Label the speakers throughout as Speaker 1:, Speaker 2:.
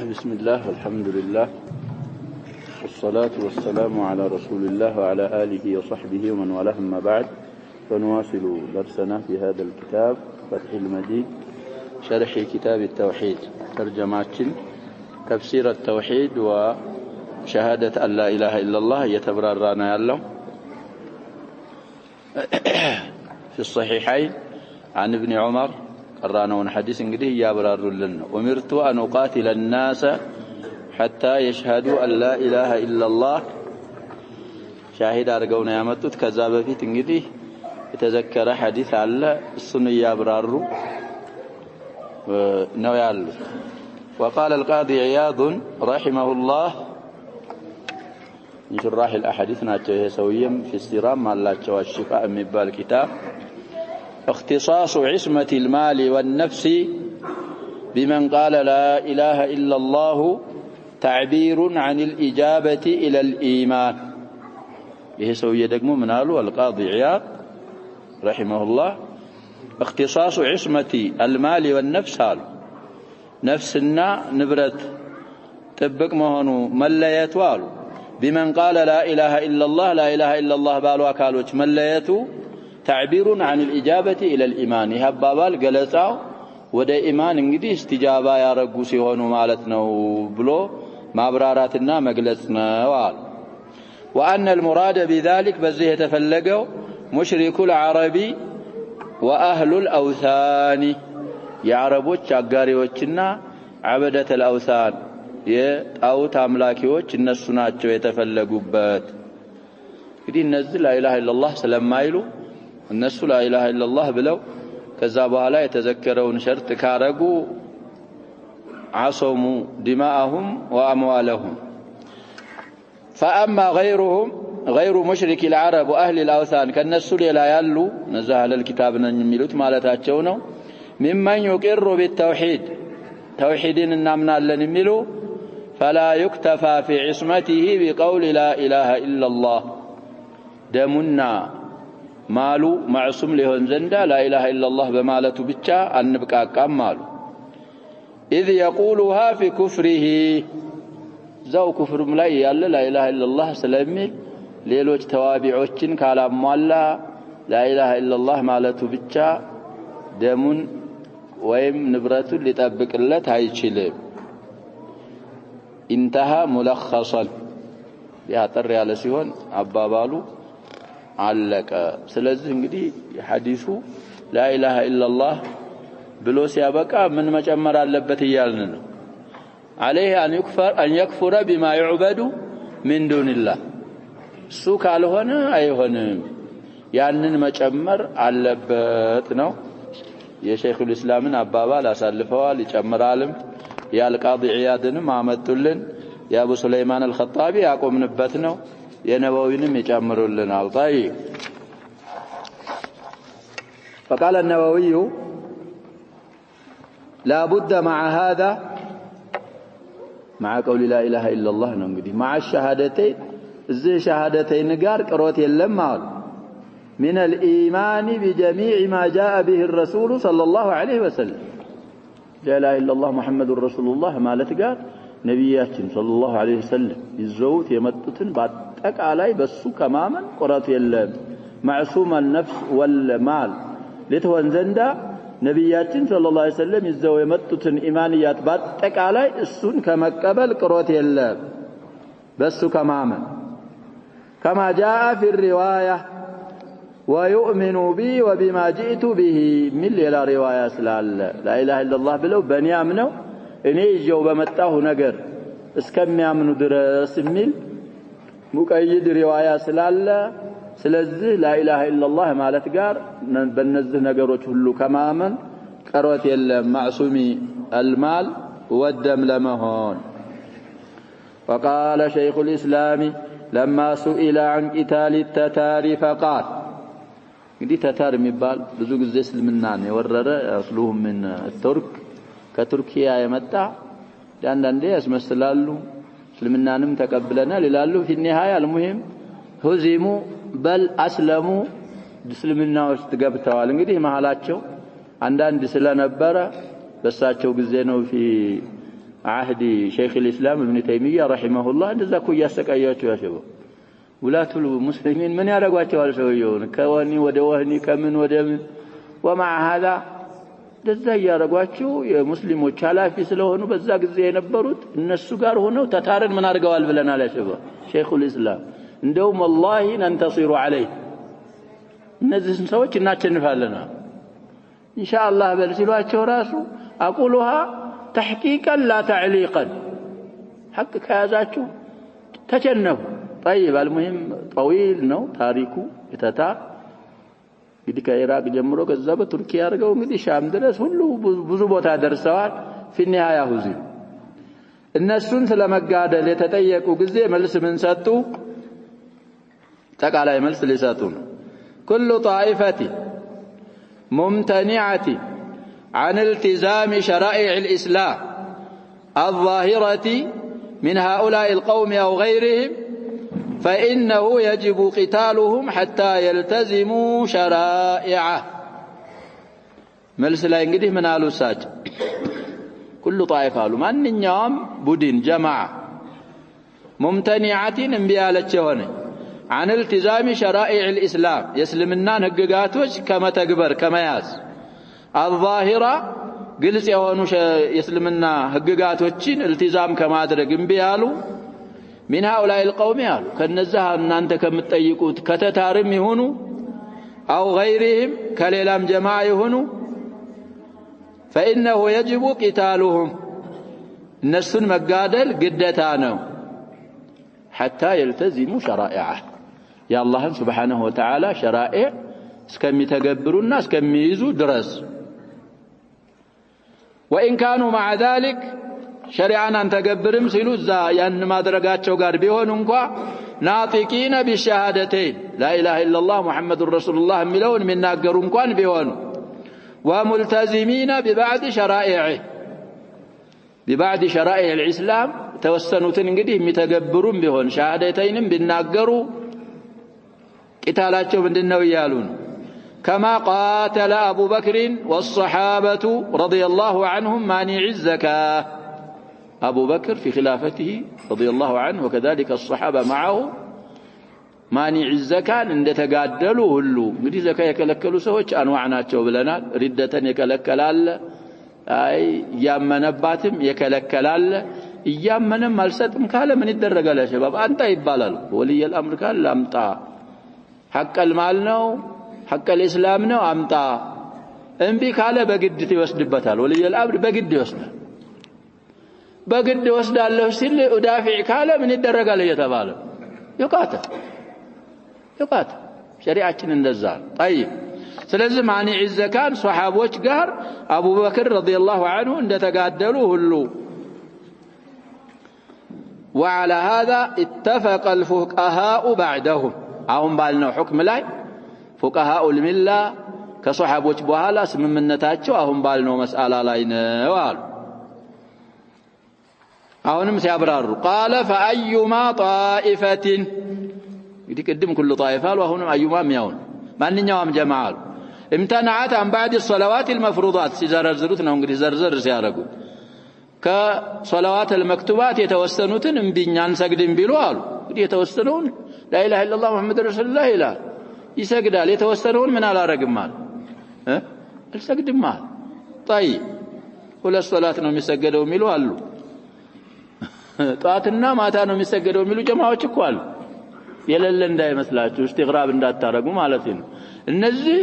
Speaker 1: بسم الله والحمد لله والصلاة والسلام على رسول الله وعلى آله وصحبه ومن والاه أما بعد فنواصل درسنا في هذا الكتاب فتح المجيد شرح كتاب التوحيد ترجمات تفسير التوحيد وشهادة أن لا إله إلا الله يتبررنا يالله في الصحيحين عن ابن عمر قرانون حديث انجدي يابرر لنا أمرت أن أقاتل الناس حتى يشهدوا أن لا إله إلا الله شاهد أرقونا يامتت كذاب في تنجدي يتذكر حديث على السنة يابرر نويال. وقال القاضي عياض رحمه الله من شراح الأحاديث ناتشه سويا في السرام مع الله والشفاء من بالكتاب اختصاص عصمة المال والنفس بمن قال لا إله إلا الله تعبير عن الإجابة إلى الإيمان. به سوية دقمو منالو القاضي عياض رحمه الله اختصاص عصمة المال والنفس هالو نفسنا نبرت تبك مهنو مليتوالو بمن قال لا إله إلا الله لا إله إلا الله بالو أكالوش مليتو تعبير عن الإجابة إلى الإيمان يهبابال قلصاو ودا إيمان انجدي استجابة يا رقوسي هونو مالتنا بلو مابراراتنا مقلسنا وال. وأن المراد بذلك بزيه تفلقوا مشرك العربي وأهل الأوثان يعربوش عقاريوشنا عبدة الأوثان يتأوت أملاكيوش النسوناتشو يتفلقوا بات يدي نزل لا إله إلا الله سلام مايلو الناس لا إله إلا الله بلو كذابها لا يتذكرون شرط كارقوا عصموا دماءهم وأموالهم. فأما غيرهم غير مشرك العرب وأهل الأوثان كالناس لا يلو نزه للكتاب نميلوت مالتاتشونه ممن يقر بالتوحيد توحيدين النامنا لنميلو فلا يكتفى في عصمته بقول لا إله إلا الله دمنا مالو معصوم لهن زندا لا إله إلا الله بمالته بيتشا أنبقى كام مالو إذ يقولها في كفره زو كفر ملاي يالا لا إله إلا الله سلامي ليلوش توابعوشن كالام مولا لا إله إلا الله مالته بيتشا دمون ويم نبرته اللي تابق الله هايشيلم. انتهى ملخصا يهتر على سيهون عبابالو علق سلازه እንግዲህ ሐዲሱ لا اله الا الله ብሎ ሲያበቃ ምን መጨመር አለበት ይያልን ነው عليه ان يكفر بما يعبد من دون الله እሱ ካልሆነ አይሆንም ያንን መጨመር አለበት ነው የሼኹ الاسلامን አባባል አሳልፈዋል ይጨምራልም ያልቃዲ ዒያድንም አመጡልን የአቡ ሱለይማን الخطابي ያቆምንበት ነው የነዋዊንም ይጨምሩልናል. طيب فقال النووي لا بد مع هذا مع قول لا اله الا الله ነው እንግዲህ مع الشهادتين እዚህ شهادتين ጋር ቅሮት የለም ማለት من الايمان بجميع ما جاء به الرسول صلى الله عليه وسلم لا اله الا الله محمد رسول الله ማለት ጋር ነብያችን ሰለላሁ ዐለይሂ ወሰለም ይዘውት የመጡትን በአጠቃላይ በሱ ከማመን ቆራጥ የለም ማዕሱም النفس والمال ለተወን ዘንዳ ነብያችን ሰለላሁ ዐለይሂ ወሰለም ይዘው የመጡትን ኢማንያት በአጠቃላይ እሱን ከመቀበል ቆራጥ የለም በሱ ከማመን كما جاء في الروايه ويؤمن بي وبما جئت به من لا روايه سلال لا اله الا الله ብለው በእኔ አምነው እኔ ይዤው በመጣሁ ነገር እስከሚያምኑ ድረስ የሚል ሙቀይድ ሪዋያ ስላለ ስለዚህ لا اله الا الله ማለት ጋር በእነዚህ ነገሮች ሁሉ ከማመን ቀሮት የለም ማዕሱሚ المال والدم ለመሆን. وقال شيخ الإسلام لما سئل عن قتال التتار فقال እንግዲህ ተታር የሚባል ብዙ ጊዜ እስልምና ነው የወረረ አስሉም من الترك ከቱርኪያ የመጣ አንዳንዴ ያስመስላሉ እስልምናንም ተቀበለናል ይላሉ في النهايه المهم هزموا بل اسلموا እስልምና ውስጥ ገብተዋል። እንግዲህ መሐላቸው አንዳንድ ስለነበረ በሳቸው ጊዜ ነው في عهد شيخ الإسلام ابن تيمية رحمه الله እንደዛ እኮ ያሰቃያቸው ያሸበው ውላቱል ሙስሊሚን ምን ያደርጓቸዋል ሰውየውን ከወህኒ ወደ ወህኒ ከምን ወደ ምን ومع هذا እንደዛ ያደርጓቸው የሙስሊሞች ኃላፊ ስለሆኑ በዛ ጊዜ የነበሩት እነሱ ጋር ሆነው ተታረን ምን አድርገዋል ብለናል ያሸበው ሸይኹል ኢስላም እንደውም والله ننتصر عليه እነዚህ ሰዎች እናቸንፋለን ኢንሻአላህ በል ሲሏቸው ራሱ اقولها تحقيقا لا تعليقا حق كيازاچو تجنبوا طيب المهم طويل ነው ታሪኩ የተታ እንግዲህ ከኢራቅ ጀምሮ ከዛ በቱርኪ ያርገው እንግዲህ ሻም ድረስ ሁሉ ብዙ ቦታ ደርሰዋል في النهايه ሁዚ እነሱን ስለመጋደል የተጠየቁ ጊዜ መልስ ምን ሰጡ ተቃላይ መልስ ሊሰጡ كل طائفه ممتنعه عن التزام شرائع الإسلام الظاهرة من هؤلاء القوم أو غيرهم فإنه يجب قتالهم حتى يلتزموا شرائعه ملس لا ينقده من آل الساج كل طائفة من نيام بدين جماعة ممتنعة انبيالة شهوني عن التزام شرائع الإسلام يسلمنا نققاتوش كما تقبر كما ياس الظاهرة قلت يهونو يسلمنا هققاتوشين التزام كما أدرق انبيالو من هؤلاء القوم يالو كالنزها أن أنت كمتأيقوت كتتارم يهونو أو غيرهم كالإلام جماعة يهونو فإنه يجب قتالهم النسون مقادل قدتانو حتى يلتزموا شرائعه يا الله سبحانه وتعالى شرائع اسكمي تقبروا الناس كمي يزو درس وإن كانوا مع ذلك شريعنا أن تقبرهم سيلو زا ين ما درقاتشو قار بيهون انكوا ناطقين بالشهادتين لا إله إلا الله محمد رسول الله ملون من ناقرون كوان بيهون وملتزمين ببعض شرائع الإسلام توسنوا تنقدهم يتقبرون بيهون شهادتين بالناقروا قتالاتشو من النويالون كما قاتل أبو بكر والصحابة رضي الله عنهم مانع الزكاة أبو بكر في خلافته رضي الله عنه وكذلك الصحابة معه مانع الزكاة عند تقادلوا هلو قدي زكاة يكلكلوا سوش أنواعنا بلنا ردة يكلكلال أي يامن باتم يكلكلال يامن مالستم كالا من الدرق يا شباب أنت يبالل ولي الأمر كان لامتا حق المال نو حق الإسلام نو أمتا انبي كالا بقد توسدبتال ولي الأمر بقد يوسدال بقد يوسدال له سيل أدافع كالا من الدرق على يتباله يقاتل شريعتنا النزال طيب سلزم مانع الزكاة صحابوش قهر أبو بكر رضي الله عنه عند تقادلوه اللو وعلى هذا اتفق الفقهاء بعدهم هم بالنا حكم لاي فقهاء الملة كصحابوش بوهالا سممنتاتشو هم بالنا مسألة لاينا وقال أهونم سيابرار قال فأيما طائفة يتقدم كل طائفة وهونم أيما ميون ما ننيوم جماعة امتنعت عن بعد الصلوات المفروضات سيزرزرتنا ونقول زرزر سيارقوا كصلوات المكتوبات يتوسنون بنيان سجدين بلوال يتوسنون لا إله إلا الله محمد رسول الله إله يسجدال يتوسنون من على رقم مال السجد مال طيب ولا الصلاة نوم يسجدوا ملوالو طاعتنا ما تانو يسجدوا ملو جماعة تقوال يللن داي مثلاችሁ استغراب እንዳታረጉ ማለት ነው እነዚህ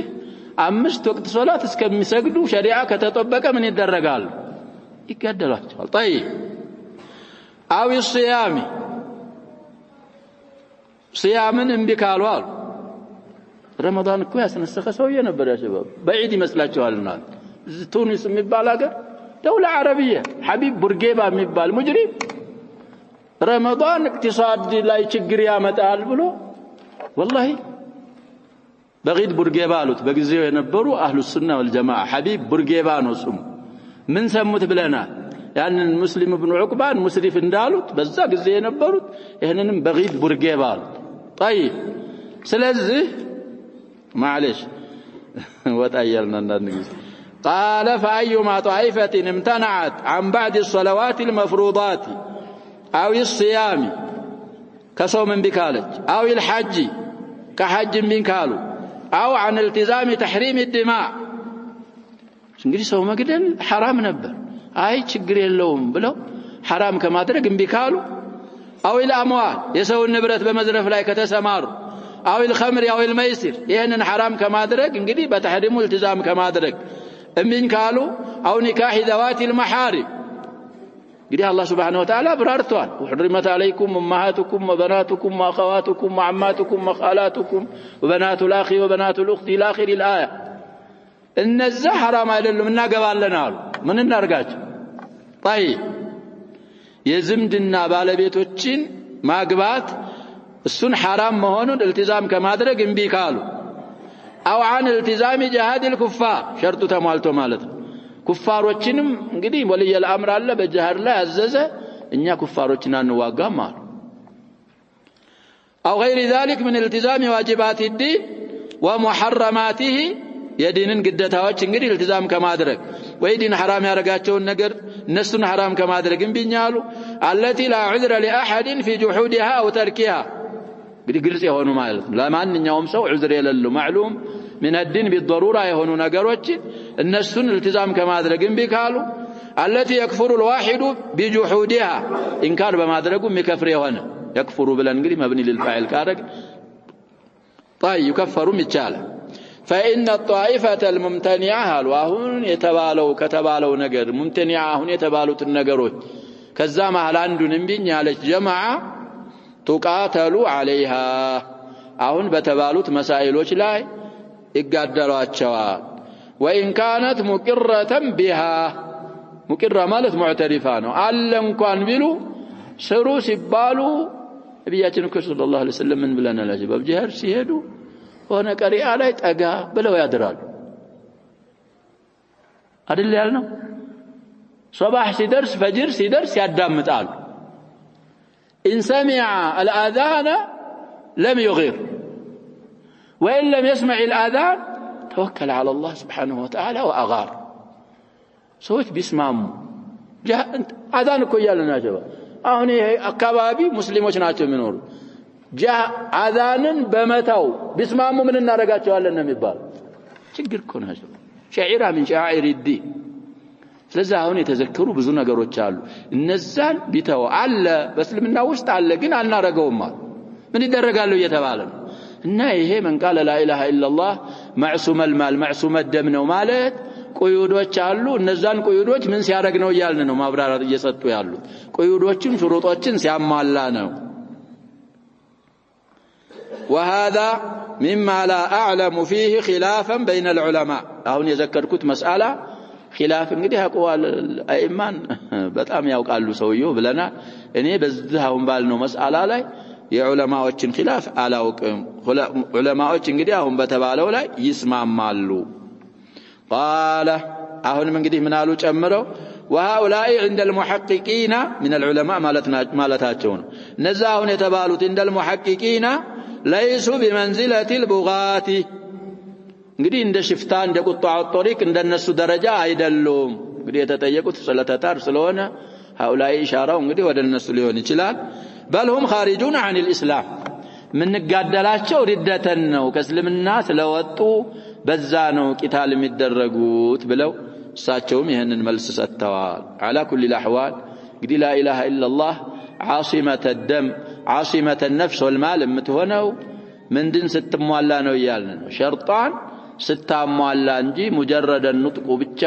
Speaker 1: አምስት ወቅት ሶላት እስከሚሰግዱ ሸሪዓ ከተጠበቀ ምን ይደረጋል ይገደላቸዋል طيب አው الصيام صيامን እንቢ ካሉ አሉ ረመዳን እኮ ያስነሰከ ሰውዬ ነበር ያ شباب بعيد ይመስላችኋልና ቱኒስ የሚባል ሀገር دولة عربية حبيب بورقيبة የሚባል مجرم رمضان اقتصاد لا يشجر يا متعال بلو والله بغيد برقيبالوت بقزيو ينبروا أهل السنة والجماعة حبيب برقيبان وسم من سموت بلنا يعني المسلم ابن عقبان مسرف اندالوت بزا قزيو ينبروت إهنن بغيد برقيبالوت طيب سلزه معلش وتأيلنا الناس قال فأيما طائفة امتنعت عن بعض الصلوات المفروضات أو الصيام كصوم بكالج أو الحج كحج بكالو أو عن التزام تحريم الدماء እንግዲህ ሰው መግደል حرام ነበር አይ ችግር የለውም ብለው حرام ከማድረግ እንቢካሉ أو الأموال የሰው ንብረት በመዝረፍ ላይ ከተሰማሩ أو الخمر أو الميسر ይሄንን حرام ከማድረግ እንግዲህ በተحريم التزام ከማድረግ እንቢካሉ أو نكاح ذوات المحارم እንግዲህ አላህ Subhanahu Wa Ta'ala ብራርቷል وحرمت عليكم أمهاتكم وبناتكم وأخواتكم وعماتكم وخالاتكم وبنات الأخ وبنات الأخت إلى آخر الآية እነዛ حرام አይደሉም እናገባለን አሉ ምን እናርጋቸው طيب የዝምድና ባለቤቶችን ማግባት እሱን حرام መሆኑን التزام ከማድረግ እንቢ ካሉ أو عن التزام جهاد الكفار شرط ተሟልቶ ማለት ነው ኩፋሮችንም እንግዲህ ወልይ الامر አለ በجهاد ላይ አዘዘ እኛ ኩፋሮችን አንዋጋም አሉ أو غير ذلك من التزام واجبات الدين ومحرماته የዲንን ግዴታዎች እንግዲህ التزام ከማድረግ ወይ ዲን حرام ያረጋቸውን ነገር እነሱን حرام ከማድረግ እንቢኛሉ التي لا عذر لاحد في جحودها او تركها እንግዲህ ግልጽ የሆኑ ማለት ነው ለማንኛውም ሰው عذر የሌለው معلوم من الدين بالضروره የሆኑ ነገሮች እነሱን التزام ከማድረግ እንቢካሉ التي يكفر الواحد بجحودها انكار በማድረጉ የሚከፍር የሆነ يكفر ብለን እንግዲህ مبني للفاعل ካረግ طيب يكفروا ይቻላል فإن الطائفة الممتنعة وهون يتبالوا كتبالوا نجر ممتنعة هون يتبالوا النجروች ከዛ መሃል አንዱን እንብኝ ያለች ጀማዓ تقاتلوا عليها አሁን በተባሉት መሳኢሎች ላይ ይጋደሏቸዋል وإن كانت مقرة بها مقرة ማለት معترفة ነው አለ እንኳን ቢሉ ስሩ ሲባሉ ነብያችን ሰለላሁ ዐለይሂ ወሰለም ምን ብለናል በጅሃድ ሲሄዱ ሆነ ቀሪዓ ላይ ጠጋ ብለው ያድራሉ አይደል ያልነው ሶባህ ሲደርስ ፈጅር ሲደርስ ያዳምጣሉ إن سمع الآذان لم يغير وإن لم يسمع الآذان توكل على الله سبحانه وتعالى وأغار سويت بيسمعوا آذان እኮ ያለና ጀባ አሁን ይሄ አካባቢ ሙስሊሞች ናቸው የሚኖሩ አዛንን በመታው ቢስማሙ ምን እናረጋቸዋለን ነው የሚባል ችግር እኮ ነው ሸዒራ من شعائر الدين ስለዚህ አሁን የተዘከሩ ብዙ ነገሮች አሉ እነዛን ቢተው አለ በእስልምና ውስጥ አለ ግን አናረገውም ምን ይደረጋሉ እየተባለ ነው እና ይሄ من قال لا اله الا الله معصوم المال معصوم الدم ነው ማለት ቆዩዶች አሉ እነዛን ቆዩዶች ምን ሲያረግ ነው ይያልን ነው ማብራራት እየሰጡ ያሉት ቆዩዶችን ሽሩጦችን ሲያሟላ ነው وهذا مما لا أعلم فيه خلافا بين العلماء አሁን የዘከርኩት መስአላ خلاف እንግዲህ አቋል አይማን በጣም ያውቃሉ ሰውየው ብለና እኔ በዚህ አሁን ባልነው መስአላ ላይ የዑለማዎችን خلاف አላውቅም ዑለማዎች እንግዲህ አሁን በተባለው ላይ ይስማማሉ قال አሁንም እንግዲህ ምን አሉ ጨምረው وهؤلاء عند المحققين من العلماء ማለታቸው ነው እነዛ አሁን የተባሉት عند المحققين ليسوا بمنزلة البغاة እንግዲህ እንደ ሽፍታ እንደ ቁጣው ጦሪቅ እንደነሱ ደረጃ አይደሉም እንግዲህ የተጠየቁት ስለተታር ስለሆነ هؤلاء ኢሻራው እንግዲህ ወደ እነሱ ሊሆን ይችላል بل هم خارجون عن الإسلام من ጋደላቸው ሪደተን ነው ከእስልምና ስለወጡ በዛ ነው ቂታል የሚደረጉት ብለው እሳቸውም ይሄንን መልስ ሰጥተዋል على كل الاحوال እንግዲህ لا اله الا الله عاصمة الدم عاصمة النفس والمال የምትሆነው ምንድን ስትሟላ ነው ይያልን ነው ሸርጣን ስታሟላ እንጂ مجرد النطق ብቻ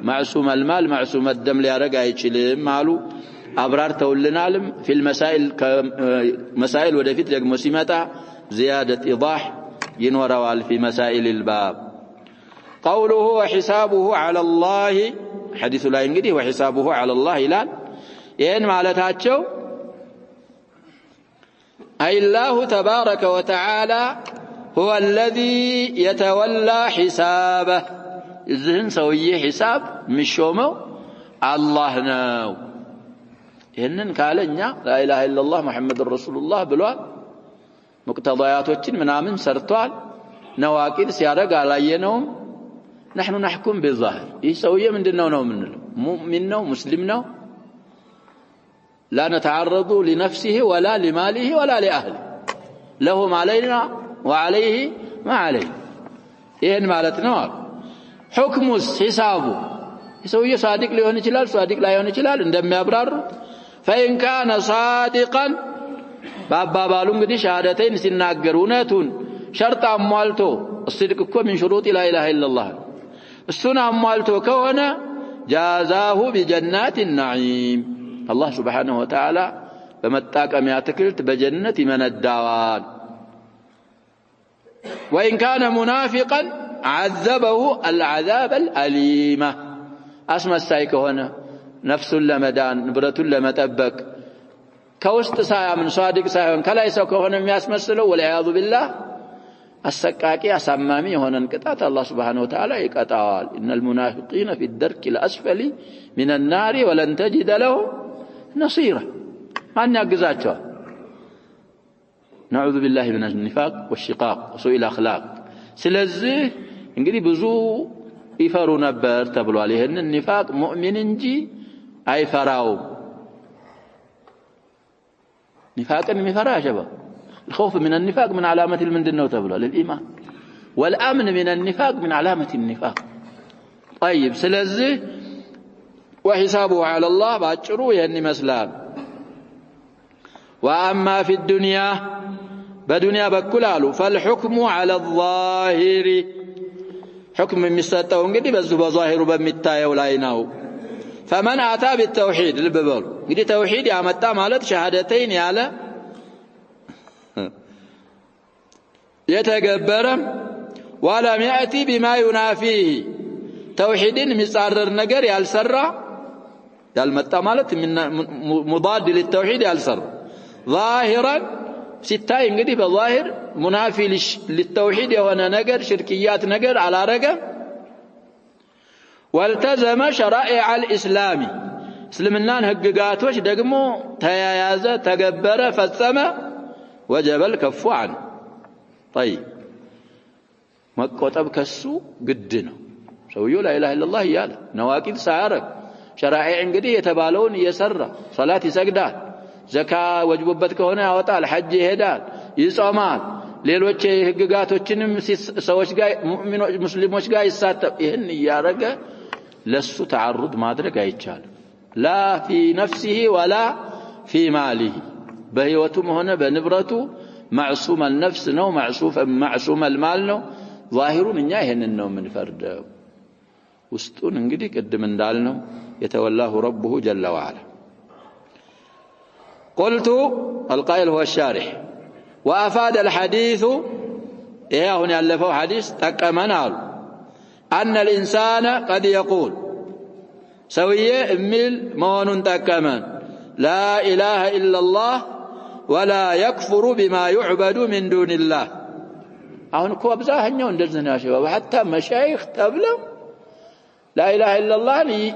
Speaker 1: معصوم المال معصوم الدم ሊያረጋ አይችልም አሉ አብራርተውልናልም في المسائل مسائل ወደፊት ደግሞ ሲመጣ زيادة ايضاح ينوروا في مسائل الباب قوله وحسابه على الله حديث لا እንግዲህ وحسابه على الله ይላል ይሄን ማለታቸው أي الله تبارك وتعالى هو الذي يتولى حسابه إذن سويه حساب مشومه الله ناو ይሄንን ካለኛ لا إله إلا الله محمد رسول الله ብሏል ሙቅተዳያቶችን ምናምን ሰርቷል ነዋቂድ ሲያረግ አላየነውም نحن نحكم بالظاهر يسوي من دنو نو منه مؤمن نو مسلم نو لا نتعرض لنفسه ولا لماله ولا لأهله لهم علينا وعليه ما عليه إيه مالتنا حكم حسابه يسوي صادق ليون يجلال صادق لا يون يجلال عندما يبرر فإن كان صادقا بابا بالون قدي شهادتين سناقرونتون شرط أموالته الصدق كو من شروط لا إله إلا الله السنة أموالته كونه جازاه بجنات النعيم الله سبحانه وتعالى بمتاك أمياتكلت بجنة من الدوان وإن كان منافقا عذبه العذاب الأليمة أسمى السايك هنا نفس لمدان نبرة لمتبك كوست سايا من صادق سايا كلا يسوك هنا مياسمسلو والعياذ بالله السكاكي أسمامي هنا انقطعت الله سبحانه وتعالى يقطعال إن المنافقين في الدرك الأسفل من النار ولن تجد له نصيرا ما نقزاتها نعوذ بالله من النفاق والشقاق وسوء الأخلاق سلزه انقدي بزو يفرو نبر تبلو عليه إن النفاق مؤمن انجي أي فراو نفاقا مفرا شباب الخوف من النفاق من علامة المندنة تبلو للإيمان والأمن من النفاق من علامة النفاق طيب سلزه وحسابه على الله باتشروا يعني مسلام وأما في الدنيا بدنيا بكلاله فالحكم على الظاهر حكم مستوى قدي بس بظاهر بمتايا ولا يناو فمن أتى بالتوحيد الببر قدي توحيد يا متى مالت شهادتين يالا يتكبر ولم يأتي بما ينافيه توحيد مصارر نجر يالسرع يالمتى مالت من مضاد للتوحيد يالسرع ظاهرا ستاي انقدي بظاهر منافي للتوحيد وانا نجر شركيات نجر على رقم والتزم شرائع الإسلام اسلمنان هققاتوش دقمو تيايازة تقبر فالسما وجب الكف عنه طيب مكوتب كسو قدنا سويو لا إله إلا الله يالا نواكد سعرك شرائع انقدي يتبالون يسر صلاة سجدات زكاة وجببتك هنا وطال حج يهدال يصومال ሌሎች ህግጋቶችንም ሰዎች ጋር ሙስሊሞች ጋር ይሳተፍ ይሄን ያረገ ለሱ ተዓሩድ ማድረግ አይቻልም لا في نفسه ولا في ماله በህይወቱም ሆነ በንብረቱ معصوم النفس ነው معصوم المال ነው ظاهሩን እኛ ይሄንን ነው የምንፈርደው ውስጡን እንግዲህ ቅድም እንዳልነው يتولاه ربه جل وعلا قلت القائل هو الشارح وأفاد الحديث إيه هنا يلفوا حديث تكمنال أن الإنسان قد يقول سوية ميل مون تكمن لا إله إلا الله ولا يكفر بما يعبد من دون الله أهون كواب زاهن يندرزنا شباب حتى مشايخ تبلغ لا إله إلا الله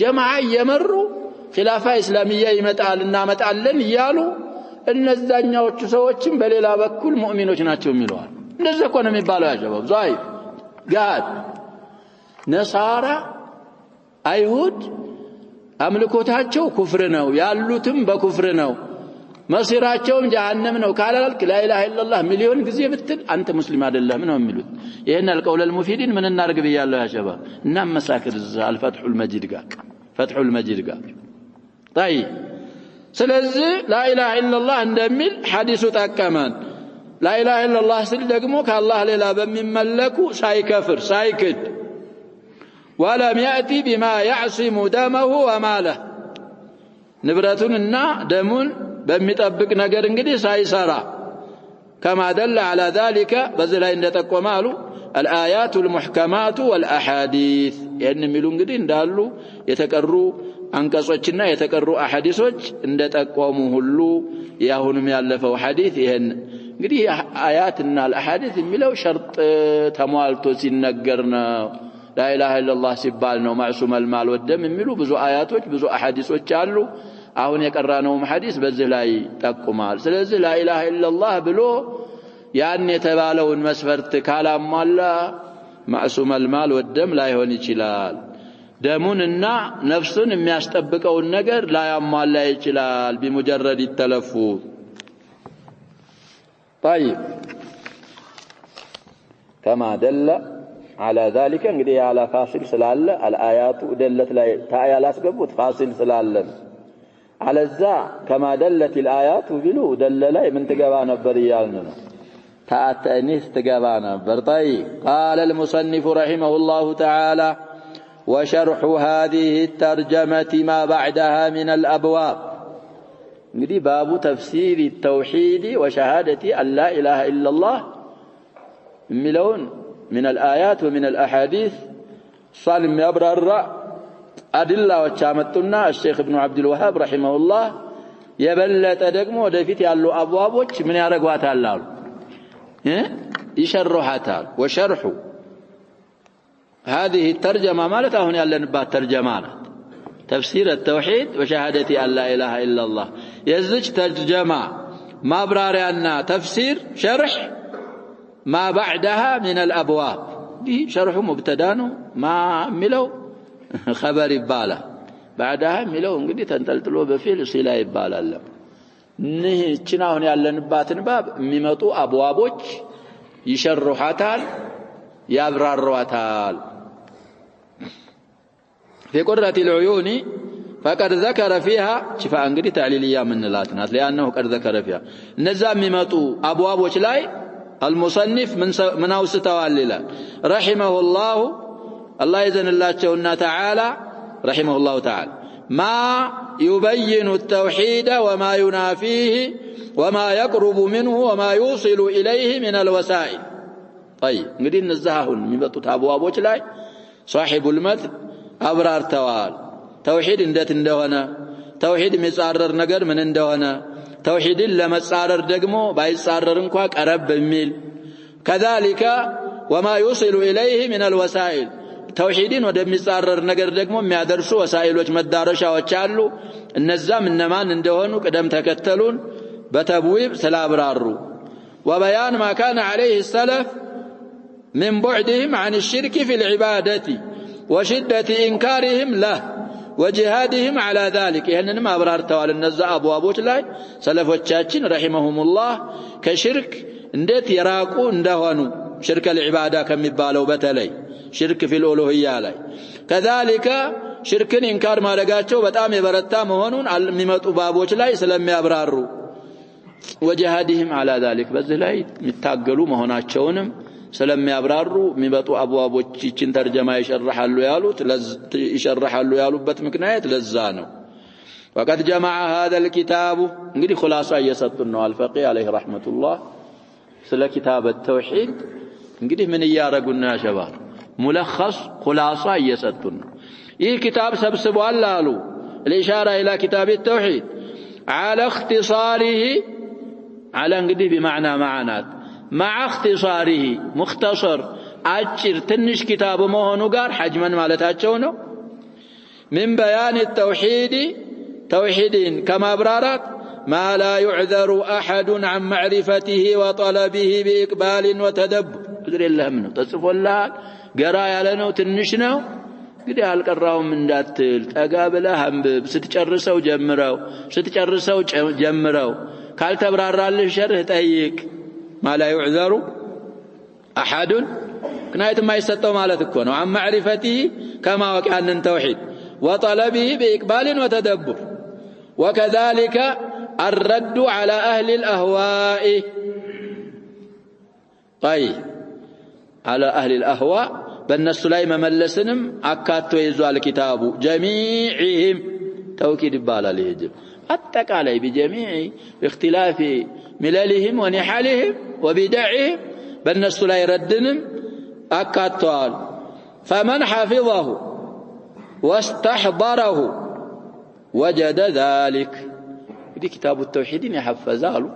Speaker 1: جماعة يمروا خلافة إسلامية يمتعلنا متعلن يالو እነዛኛዎቹ ሰዎችም በሌላ በኩል ሙእሚኖች ናቸው የሚሉዋል እንደዛ እኮ ነው የሚባለው ያ ሸባብ ዛይፍ ጋድ ነሳራ አይሁድ አምልኮታቸው ኩፍር ነው ያሉትም በኩፍር ነው መሲራቸውም ጀሃነም ነው ካላልክ ላ ኢላሃ ኢላላህ ሚሊዮን ጊዜ ብትል አንተ ሙስሊም አይደለም ነው የሚሉት ይሄን አልቀውል المفيدين ምን እናርግ ብያለሁ ያ ሸባብ እና መሳክር አልፈትሁል መጂድ ጋር ፈትሁል መጂድ ጋር طيب ስለዚህ لا اله الا الله እንደሚል ሐዲሱ ተቀመን لا اله الا الله ስል ደግሞ ከአላህ ሌላ በሚመለኩ ሳይከፍር ሳይክድ ولم يأتي بما يعصم دمه وماله ንብረቱንና ደሙን በሚጠብቅ ነገር እንግዲህ ሳይሰራ كما دل على ذلك በዚህ ላይ እንደተቆማሉ الآيات المحكمات والأحاديث يعني የሚሉ እንግዲህ እንዳሉ የተቀሩ አንቀጾችና የተቀሩ አሐዲሶች እንደተቆሙ ሁሉ ያሁንም ያለፈው ሐዲስ ይሄን እንግዲህ አያትና አልአሐዲስ የሚለው ሸርጥ ተሟልቶ ሲነገር ነው لا اله الا الله ሲባል ነው ማዕሱም المال والدم የሚሉ ብዙ አያቶች ብዙ አሐዲሶች አሉ አሁን የቀራነው ሐዲስ በዚህ ላይ ተቆማል ስለዚህ لا اله الا الله ብሎ ያን የተባለውን መስፈርት ካላሟላ معصوم المال والدم لا يهون يችላል ደሙንና ነፍሱን የሚያስጠብቀውን ነገር لا ያሟላ ይችላል بمجرد التلفظ طيب كما دل على ذلك እንግዲህ على فاصل ስላለ الآيات دلت ላይ ታያ ላስገቡት فاصل ስላለ على ذا كما دلت الآيات بلو دل ላይ ምን ትገባ ነበር ይያልን ነው تأنيث تجابا نبر طيب قال المصنف رحمه الله تعالى وشرح هذه الترجمة ما بعدها من الأبواب نجي باب تفسير التوحيد وشهادة أن لا إله إلا الله ملون من الآيات ومن الأحاديث صالم يبرر أدلة وشامتنا الشيخ ابن عبد الوهاب رحمه الله يبلت أدقمه ودفيت يالو أبواب من يرقوات الله يشرحها وشرح هذه الترجمة مالتها هنا لنبات ترجمان تفسير التوحيد وشهادة أن لا إله إلا الله يزج ترجمة ما براري أن تفسير شرح ما بعدها من الأبواب دي شرح مبتدانه ما ملو خبر يباله بعدها ملو انقدي تنتلتلو بفيل صلة يباله الله نهينا هنا لنبات نباب ميمطو أبوابوች يشرحاتال يابررواتال في قرة العيون فقد ذكر فيها شفاء انقدي تعليلية من لاتنات لأنه قد ذكر فيها نزام ميمطو أبوابوች ላይ المصنف من أوستوالله رحمه الله الله يزن الله تعالى رحمه الله تعالى ما يبين التوحيد وما ينافيه وما يقرب منه وما يوصل إليه من الوسائل طيب نريد نزههن ميمطوت أبوابوች ላይ صاحب المتن أبرار توال توحيد اندت እንደሆነ توحيد የሚጻረር ነገር ምን እንደሆነ توحيدን ለመጻረር ደግሞ ባይጻረር እንኳን ቀረብ በሚል كذلك وما يوصل إليه من الوسائل توحيدين ወደሚጻረር ነገር ደግሞ የሚያደርሱ ወሳኢሎች መዳረሻዎች አሉ እነዛም እነማን እንደሆኑ ቀደም ተከተሉን በተብዊብ ስላብራሩ وبيان ما كان عليه السلف من بعدهم عن الشرك في العبادة وشدة إنكارهم له وجهادهم على ذلك ይሄንንም አብራርተዋል እነዛ አብዋቦች ላይ ሰለፎቻችን ረሂመሁሙላህ ከሽርክ እንዴት የራቁ እንደሆኑ ሽርክ العبادة ከሚባለው በተለይ شرك في الألوهية علي كذلك شرك إنكار ما لقاته بتأم يبرتا مهونون ميمطو بابوش لا يسلم يبرارو وجهادهم على ذلك بس لا يتاقلوا مهوناتشونم سلم يبرارو ميمطو أبوابوش يشن ترجمة يشرح له يالو بتمكنايت لزانو وقد جمع هذا الكتاب نقول خلاصة يسطنه الفقيه عليه رحمة الله سلا كتاب التوحيد نقول من يارقنا يا شباب ملخص خلاصة يسطن إيه كتاب سبسبوا اللالو الإشارة إلى كتاب التوحيد على اختصاره على انقدي بمعنى معنات مع اختصاره مختصر أجر تنش كتاب مهنو قار حجما مالتاتشونه من بيان التوحيد توحيدين كما برارات ما لا يعذر أحد عن معرفته وطلبه بإقبال وتدبر قدر الله منه تصف الله قرا ያለነው ትንሽ ነው እንግዲህ አልቀራውም እንዳትል ተጋብለህ አንብብ ስትጨርሰው ጀምረው ካልተብራራልህ ሸርህ ጠይቅ ማላ يعذر احد كنايت ما يسطው ማለት እኮ ነው عن معرفته كما وكان توحيد وطلبه بإقبال وتدبر وكذلك الرد على أهل الأهواء طيب على أهل الأهواء بالنسو لاي مملسنم أكاتو يزوال كتابو جميعهم توكيد بالا ليجب التقالي بجميع باختلاف مللهم ونحالهم وبدعهم بالنسو لاي ردنم أكاتوال فمن حفظه واستحضره وجد ذلك دي كتاب التوحيدين يحفظالو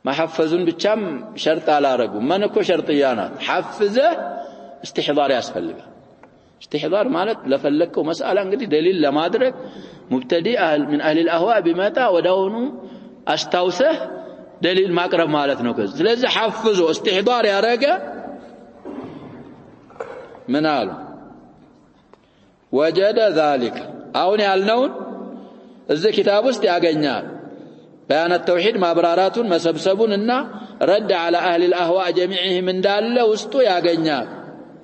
Speaker 1: ما حفظون بكم شرط على رجل ما نكو شرطيانات حفظه استحضار يسفلقه استحضار مالت لفلكه مسألة انقدي دليل لما أدرك مبتدئ من أهل الأهواء بمتى ودونه أستوسه دليل ما أقرب مالت نكز لذا حفظه استحضار يا رجل منالو وجد ذلك አሁን ያልነውን እዚህ ኪታብ ውስጥ ያገኛል بيان التوحيد ማብራራቱን መሰብሰቡንና رد على اهل الاهواء جميعهم እንዳለ ውስጡ ያገኛል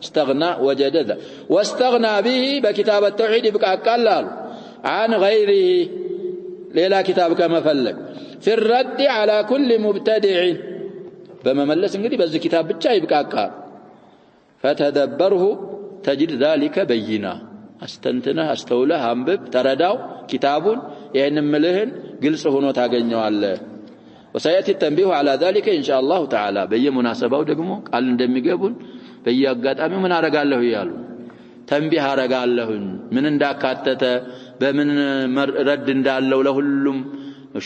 Speaker 1: استغنى وجد ذا واستغنى به بكتاب التوحيد يبقى عن غيره ليلا كتاب كما فلك في الرد على كل مبتدع بما ملس انغدي بዚህ كتاب ብቻ ይብቃቃል فتدبره تجد ذلك بينا استنتنه استوله አንብብ ተረዳው كتابون ይሄን ምልህን ግልጽ ሆኖ ታገኘዋለህ وسياتي التنبيه على ذلك ان شاء الله تعالى በየሙናሰባው ደግሞ ቃል እንደሚገቡን በየአጋጣሚው ምን አረጋለሁ ይያሉ ተንቢህ አረጋለሁኝ ምን እንዳካተተ በምን ረድ እንዳለው ለሁሉም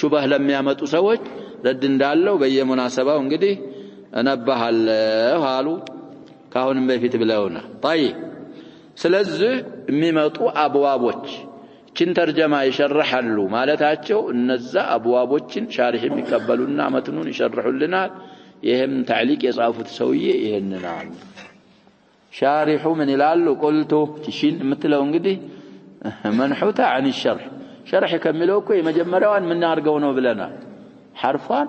Speaker 1: ሹባህ ለሚያመጡ ሰዎች ረድ እንዳለው በየሙናሰባው እንግዲህ እነባሃለሁ አሉ ካሁንም በፊት ብለውና طيب ስለዚህ የሚመጡ አብዋቦች ችን ተርጀማ ይሸርሐሉ ማለታቸው እነዛ አብዋቦችን ሻሪህ የሚቀበሉና መትኑን ይሸርሑልናል ይሄም تعليق የጻፉት ሰውዬ ይሄንናል شارح من يلالو قلتو تشين مثلو እንግዲህ منحوته عن الشرح شرح يكملوا እኮ የመጀመሪያውን ምን አርገው ነው ብለናል حرفان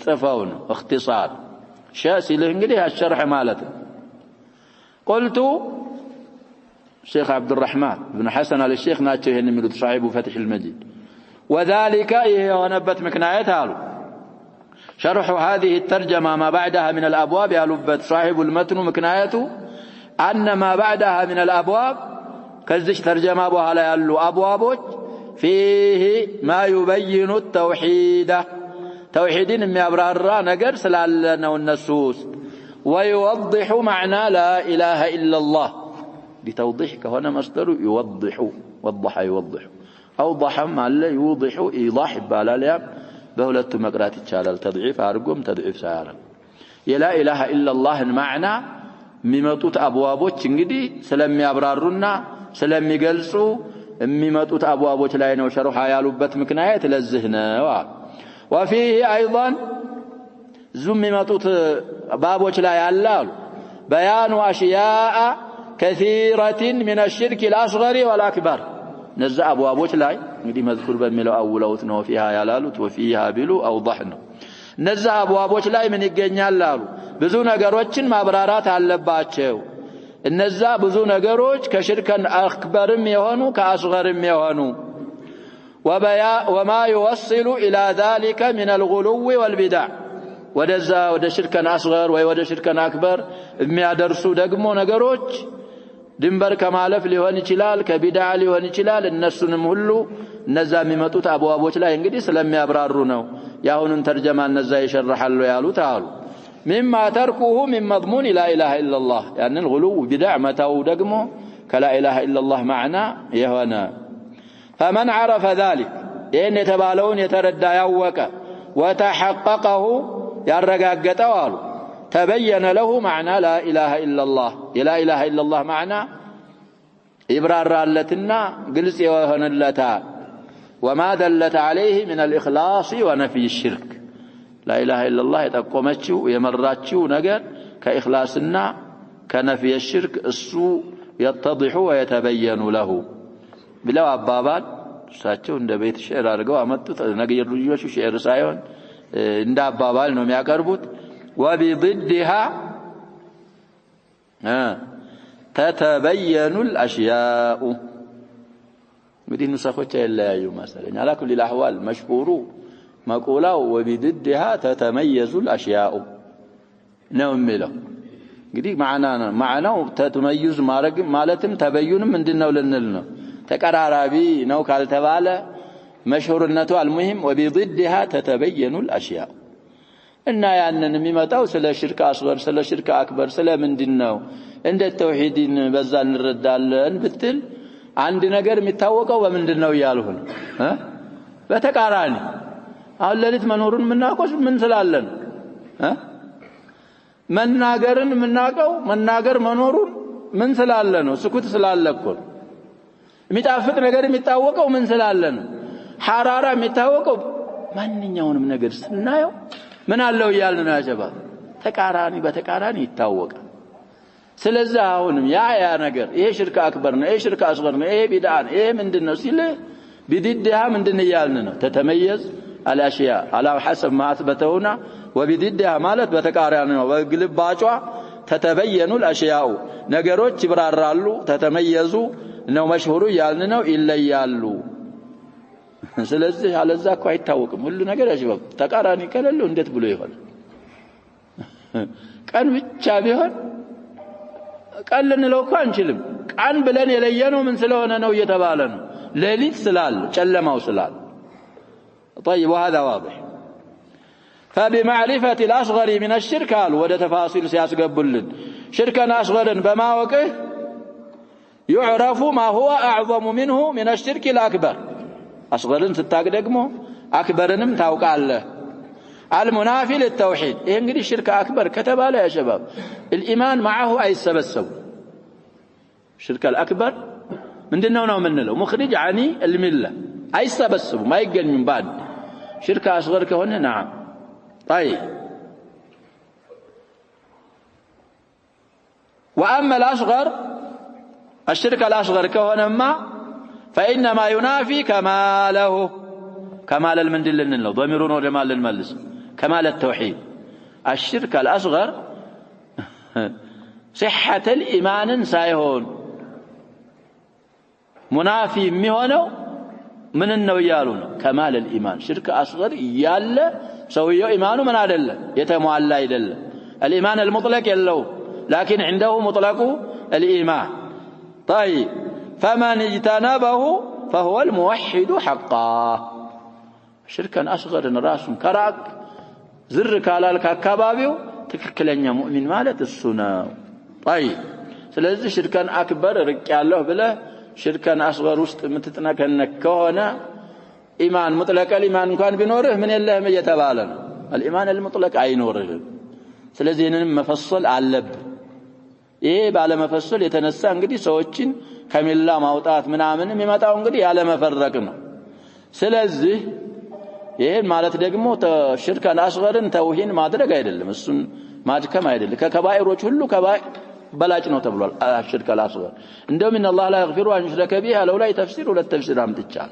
Speaker 1: ጽፈው ነው اختصار شاسل እንግዲህ الشرح ማለት قلت شيخ عبد الرحمن بن حسن على الشيخ ናቸው ይሄን የሚሉት صاحب فتح المجيد وذلك يهونبت مكنايت አሉ شرح هذه الترجمه ما بعدها من الابواب يالوبت صاحب المتن مكنايته أن ما بعدها من الأبواب كذش ترجمة بها يالو أبوابك فيه ما يبين التوحيد توحيدين من أبرار نقر سلالنا والنسوس ويوضح معنى لا إله إلا الله بتوضيحك هنا مصدر يوضح وضح يوضح أوضح ما لا يوضح إيضاح بالاليام بهلت مقرات الشالة التضعيف أرقم تضعيف سيارة لا إله إلا الله المعنى የሚመጡት አብዋቦች እንግዲህ ስለሚያብራሩና ስለሚገልጹ የሚመጡት አብዋቦች ላይ ነው ሸርሃ ያሉበት ምክንያት ለዚህ ነው وفيه ايضا ዙም የሚመጡት ባቦች ላይ ያላሉ بيان اشياء كثيره من الشرك الاصغر والاكبر ነዛ አብዋቦች ላይ እንግዲህ መዝኩር በሚለው አውለውት ነው فيها ያላሉት وفيها ቢሉ አውضحنا ነዛ አብዋቦች ላይ ምን ይገኛል አሉ ብዙ ነገሮችን ማብራራት አለባቸው እነዛ ብዙ ነገሮች ከሽርከን አክበርም የሆኑ ከአስገርም የሆኑ وما يوصل الى ذلك من الغلو والبدع ወደዛ ወደ ሽርከን አስገር ወይ ወደ ሽርከን አክበር የሚያደርሱ ደግሞ ነገሮች ድንበር ከማለፍ ሊሆን ይችላል ከቢድዓ ሊሆን ይችላል እነሱንም ሁሉ እነዛ የሚመጡት አብዋቦች ላይ እንግዲህ ስለሚያብራሩ ነው ያሁንን ተርጀማ እነዛ ይሸርሐሉ ያሉት አሉ مما تركه من مضمون لا اله الا الله يعني الغلو بدع متاو دغمو كلا اله الا الله معنى يهونا فمن عرف ذلك ان يتبالون يتردى يوقع وتحققه يرغغطوا قالوا تبين له معنى لا اله الا الله لا اله الا الله معنى يبررالتنا ግልጽ ይሆንለታል وما دلت عليه من الاخلاص ونفي الشرك لا اله الا الله يتقومچው የመራچው ነገር ከኢኽላስና ከነፊ الشرك እሱ يتضح ويتبين له ብለው አባባል እሳቸው እንደ ቤት ሸዕር አድርገው አመጡት ነገር ልጆቹ ሸዕር ሳይሆን እንደ አባባል ነው የሚያቀርቡት وبضدها تتبين الاشياء እንግዲህ ንሰኾች አይለያዩ መሰለኝ على كل الاحوال مشهور مقوله وبضدها تتميز الاشياء ነው የሚለው እንግዲህ ማዕናው ተተመይዝ ማረግ ማለትም ተበዩንም ምንድነው ልንል ነው ተቀራራቢ ነው ካልተባለ መሽሁርነቱ المهم وبضدها تتبين الاشياء እና ያንን የሚመጣው ስለ ሽርክ አስገር ስለ ሽርክ አክበር ስለ ምንድነው እንደ ተውሂድን በዛ እንረዳለን ብትል አንድ ነገር የሚታወቀው በምንድነው ያልሁን በተቃራኒ አሁን ለሊት መኖሩን ምናቆስ ምን ስላለን መናገርን ምናቀው መናገር መኖሩን ምን ስላለ ነው ስኩት ስላለ እኮ የሚጣፍጥ ነገር የሚታወቀው ምን ስላለ ነው ሐራራ የሚታወቀው ማንኛውንም ነገር ስናየው ምን አለው ይያልን ነው ያጀባ ተቃራኒ በተቃራኒ ይታወቃል ስለዚህ አሁንም ያ ነገር ይሄ ሽርክ አክበር ነው ይሄ ሽርክ አስገር ነው ይሄ ቢድዓ ነው ይሄ ምንድነው ሲል ቢድድሃ ምንድን ይያልን ነው ተተመየዝ الاشياء على حسب ما اثبتونا وبضدها ማለት በተቃራኒ ነው በግልባጯ ተተበየኑ الاشياء ነገሮች ይብራራሉ ተተመየዙ ነው መሽሁሩ ያልን ነው ይለያሉ ስለዚህ አለዛ እኮ አይታወቅም ሁሉ ነገር ያጅበው ተቃራኒ ከሌለው እንዴት ብሎ ይሆን ቀን ብቻ ቢሆን ቀልን ነው እኮ አንችልም ቀን ብለን የለየነው ምን ስለሆነ ነው እየተባለ ነው ሌሊት ስላል ጨለማው ስላል طيب وهذا واضح فبمعرفة الأصغر من الشرك قالوا وده تفاصيل سياسقبلن شركا أصغرا بماوقه يعرف ما هو أعظم منه من الشرك الأكبر أصغرا ستاقدقمو أكبرنم توقع الله المنافي للتوحيد إيه انقل الشرك أكبر كتب عليه يا شباب الإيمان معه أي السبسو الشرك الأكبر من دنونا ومن له مخرج عني الملة أي السبسو ما يقل من بعد شرك أصغر كهنا نعم طيب وأما الأصغر الشرك الأصغر كهنا ما فإنما ينافي كماله كمال المندل لله ضميرون وجمال الملس كمال التوحيد الشرك الأصغر صحة الإيمان سايهون منافي ميهونو من النويالون كمال الإيمان شرك أصغر يالا سويه إيمانه من عدل يتمعلى يدل الإيمان المطلق يلو لكن عنده مطلق الإيمان طيب فمن اجتنبه فهو الموحد حقا شركا أصغر راس كراك زر كالالك كبابيو تككلنيا مؤمن مالت السنة طيب ስለዚህ ሽርካን አክበር ርቄያለሁ ብለ ሽርካን አስገር ውስጥ ምትተናከነክ ከሆነ ኢማን ሙጥለቅ ኢማን እንኳን ቢኖርህ ምን የለህም እየተባለ ነው الإيمان المطلق አይኖርህም ስለዚህ እነንም መፈሰል አለብ ይሄ ባለ መፈሰል የተነሳ እንግዲህ ሰዎችን ከሚላ ማውጣት ምናምን የሚመጣው እንግዲህ ያለ መፈረቅ ነው ስለዚህ ይሄን ማለት ደግሞ ሽርካን አስገርን ተውሂን ማድረግ አይደለም እሱን ማድከም አይደለም ከከባኢሮች ሁሉ ከባኢ በላጭ ነው ተብሏል ሽርክ አልአስገር እንደውም ان الله لا يغفر ان يشرك به لو لا تفسير ولا تفسير አምጥቻል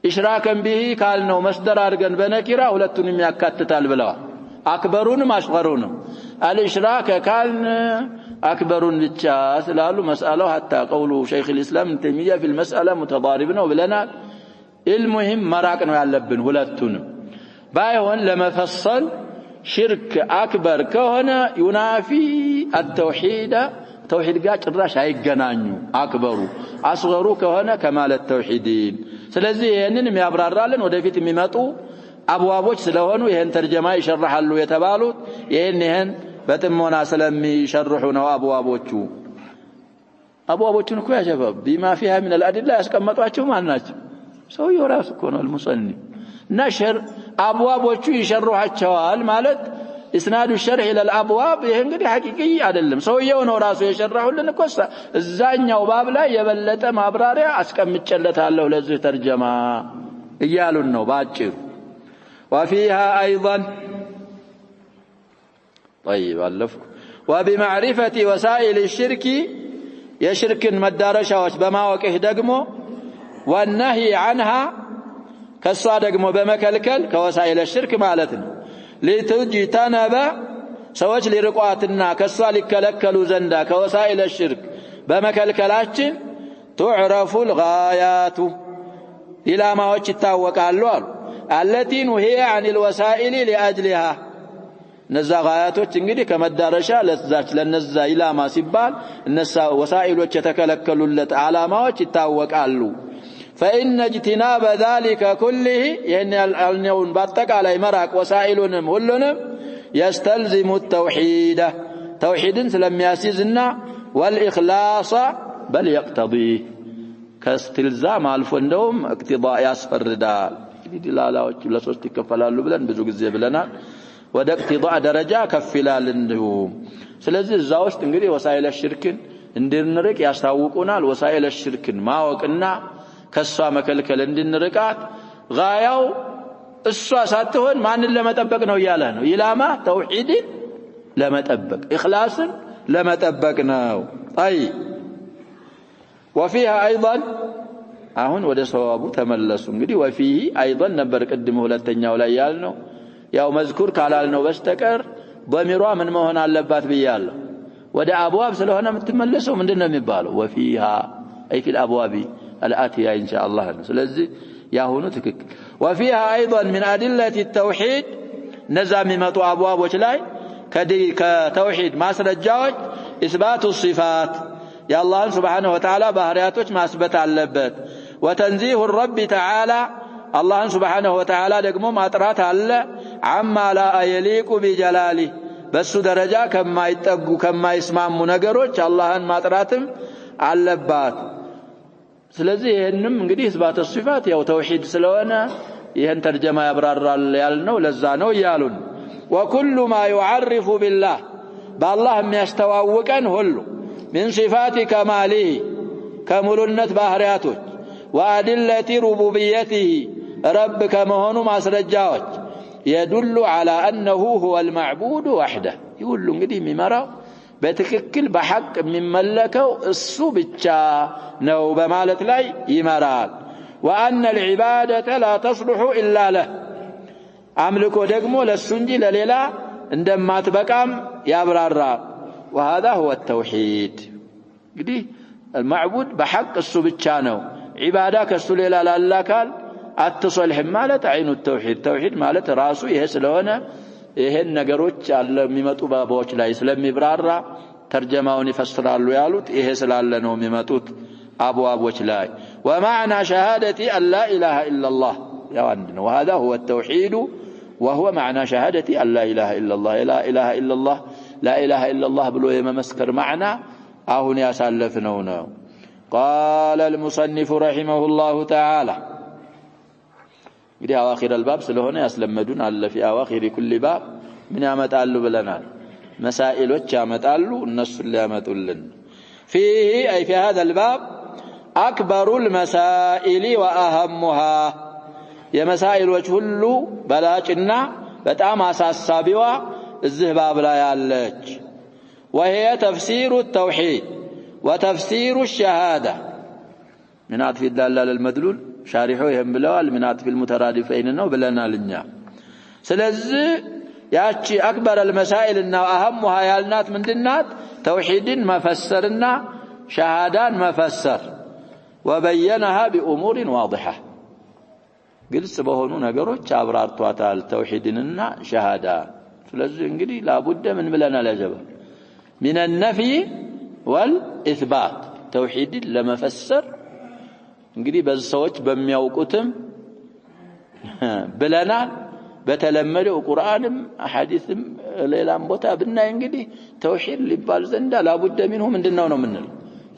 Speaker 1: ኢሽራከን به ካልነው መስደር አድርገን በነኪራ ሁለቱንም ያካትታል ብለዋል አክበሩንም አስገሩንም الاشراك كان اكبرون ብቻ ስላሉ መስአለው حتى قول شيخ الاسلام ابن تيميه في المساله متضارب ነው ብለናል المهم መራቅ ነው ያለብን ሁለቱንም ባይሆን ለመፈሰል شرك أكبر كهنا ينافي التوحيد توحيد قاع الراش هيجنانيو أكبروا أصغروا كهنا كمال التوحيدين سلزي هنن ميابرارالن ودفيت ميماتو أبوابوش سلوهنو يهن ترجمة يشرح له يتبالوت يهن بتمونا سلمي يشرحونه أبوابوشو نكو يا شباب بما فيها من الأدلة يسكمتواتشو ما الناس سوي راسكم المصنف نشر أبوابوشو يشرحوها مالت إسناد الشرح إلى الأبواب يهنقدي حقيقي عدلم سويه وراسه يشرحوا لنا كوسا الزانيا وباب لا يبلت مابراريا أسكم متشلتها له لزه ترجمة إيالو النو باجر وفيها أيضا طيب ألفك وبمعرفة وسائل الشرك يشرك مدارشة وشبما وكهدقمو والنهي عنها كالصادقمو بمكالكل كوسائل الشرك مالتنا لتجتنب سوچ لرقواتنا كالصالك كلكلو زندا كوسائل الشرك بمكالكلاتين تعرف الغايات إلى ما وجتاوقالو التي نهي عن الوسائل لأجلها نزا غاياتوች እንግዲህ ከመዳረሻ ለዛች ለነዛ ኢላማ ሲባል እነሳ ወሳኢሎች የተከለከሉለት ዓላማዎች ይታወቃሉ فإن اجتناب ذلك كله يعني النون باتقالي مراق وسائلهم كلهم يستلزم التوحيد توحيد سلمياسيزنا والإخلاص بل يقتضيه كاستلزام الفندوم اقتضاء يسفردال دلالاዎች ለሶስት ይከፈላሉ ብለን ብዙ ጊዜ ብለናል ወደ اقتضاء ደረጃ ከፍላል እንደውም ስለዚህ እዛው ውስጥ እንግዲህ ወሳኢል ሽርክን እንድንርቅ ያስታውቁናል ወሳኢል ሽርክን ማወቅና ከሷ መከልከል እንድንርቃት ጋያው እሷ ሳትሆን ማንን ለመጠበቅ ነው ይያለ ነው ኢላማ ተውሂድን ለመጠበቅ ኢኽላስን لما تبقناه أي وفيها أيضا አሁን ወደ ሰዋቡ ተመለሱ እንግዲህ وفيه ايضا ነበር ቀድሞ ሁለተኛው ላይ ያልነው ያው መዝኩር ካላልነው በስተቀር ضميሯ ምን መሆን አለባት ብያለሁ ወደ አብዋብ ስለሆነ የምትመለሰው ምንድነው የሚባለው وفيها اي في الابواب الاتيه ان شاء الله ስለዚህ ያሁኑ ትክክል وفيها ايضا من ادله التوحيد ነዛም ይመጡ አብዋቦች ላይ ከተውሂድ ማስረጃዎች اثبات الصفات يا الله سبحانه وتعالى ባህሪያቶች ማስበት አለበት وتنزيه الرب تعالى الله سبحانه وتعالى ደግሞ ማጥራት አለ عما لا يليق بجلاله በሱ ደረጃ ከማይጠጉ ከማይስማሙ ነገሮች አላህን ማጥራትም አለባት ስለዚህ ይሄንም እንግዲህ اثبات الصفات ያው ተውሂድ ስለሆነ ይሄን ተርጀማ ያብራራል ያልነው ለዛ ነው ይያሉን وكل ما يعرف بالله بالله የሚያስተዋውቀን ሁሉ من صفات كماله كملነት ባህሪያቶች وادله ربوبيته رب كمهون ማስረጃዎች يدل على انه هو المعبود وحده يقول እንግዲህ የሚመራው በትክክል በሐቅ የሚመለከው እሱ ብቻ ነው በማለት ላይ ይመራል وان العباده لا تصلح الا له አምልኮ ደግሞ ለሱ እንጂ ለሌላ እንደማትበቃም ያብራራል وهذا هو التوحيد እንግዲህ المعبود بحق እሱ ብቻ ነው عباده ከሱ ሌላ ላላካል አትصلح ማለት عين التوحيد توحيد ማለት ራሱ ይሄ ስለሆነ ይሄን ነገሮች አለ የሚመጡ ባባዎች ላይ ስለሚብራራ ተርጀማውን ይፈስራሉ ያሉት ይሄ ስላለ ነው የሚመጡት አብዋቦች ላይ ومعنى شهادتي ان لا اله الا الله ያው አንድ ነው وهذا هو التوحيد وهو معنى شهادتي ان لا اله الا الله لا اله الا الله لا اله الا الله ብሎ የመመስከር معنى አሁን ያሳለፍነው ነው قال المصنف رحمه الله تعالى እንግዲህ አዋኺር الباب ስለሆነ ያስለመዱን አለ في اواخر كل باب ምን ያመጣሉ ብለናል መሳኢሎች ያመጣሉ እነሱን ሊያመጡልን فيه اي في هذا الباب اكبر المسائل واهمها የመሳኢሎች ሁሉ በላጭና በጣም አሳሳቢዋ እዚህ ባብ ላይ ያለች وهي تفسير التوحيد وتفسير الشهاده من عطف الدال المدلول شارحه يهم بلوال من عطف المترادفين ነው ብለናልኛ ስለዚህ ያቺ اكبر المسائل እና اهمها ያልናት ምንድናት ተውሂድን መፈሰርና ሸሃዳን መፈሰር وبينها بامور واضحه ግልጽ በሆኑ ነገሮች አብራርቷታል ተውሂድንና ሸሃዳ ስለዚህ እንግዲህ لابد من ብለናል ያጀባ من النفي والاثبات توحيد ለመፈሰር እንግዲህ በሰዎች በሚያውቁትም ብለናል በተለመደው ቁርአንም አሐዲስም ሌላም ቦታ ብናይ እንግዲህ ተውሂድ ሊባል ዘንዳ لابد منه ምንድነው ነው ምንል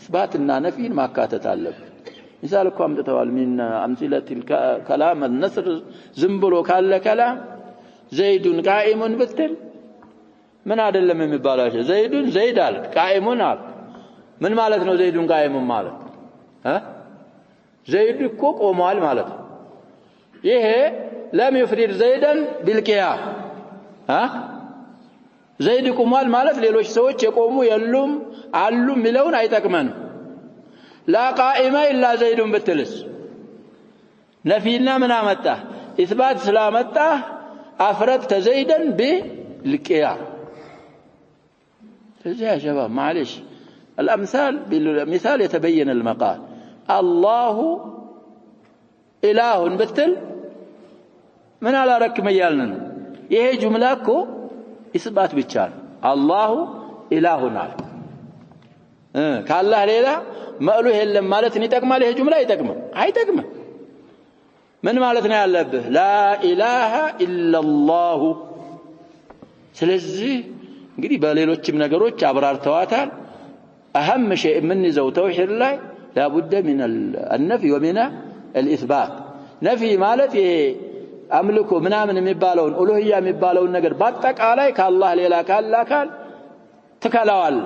Speaker 1: اثباتና ነፊን ማካተት አለበት مثالكم امتتوال من امثله الكلام النثر زنبلو قال كلام زيد قائم بتل من አይደለም የሚባላው زيد زيد አለ قائمون አለ ምን ማለት ነው زيد قائم ማለት زيد እኮ ቆሟል ማለት ነው ይሄ لم يفرد زيدا بالقيام زيد ቆሟል ማለት ሌሎች ሰዎች የቆሙ የሉም አሉ ሚለውን አይጠቅመንም لا قائم الا زيد بتلس نفينا من امتا اثبات سلامتا افردت زيدا بالقيام يا شباب معلش الامثال بالمثال يتبين المقال الله اله بتل من على ركم يالنا ይሄ ጁምላ እኮ ኢስባት ብቻ ነው الله ኢላሁና ካላህ ሌላ ማእሉህ የለም ማለት ይጠቅማል ይሄ ጁምላ አይጠቅምም ምን ማለት ነው ያለብህ لا اله الا الله ስለዚህ እንግዲህ በሌሎችም ነገሮች አብራርተዋታል اهم شيء من ይዘው ተውሂድ ላይ لابد من النفي ومن الاثبات نفي ማለት ይሄ አምልኮ ምናምን የሚባለውን ኡሉሂያ የሚባለውን ነገር በአጠቃላይ ከአላህ ሌላ ካላካል ተከላዋል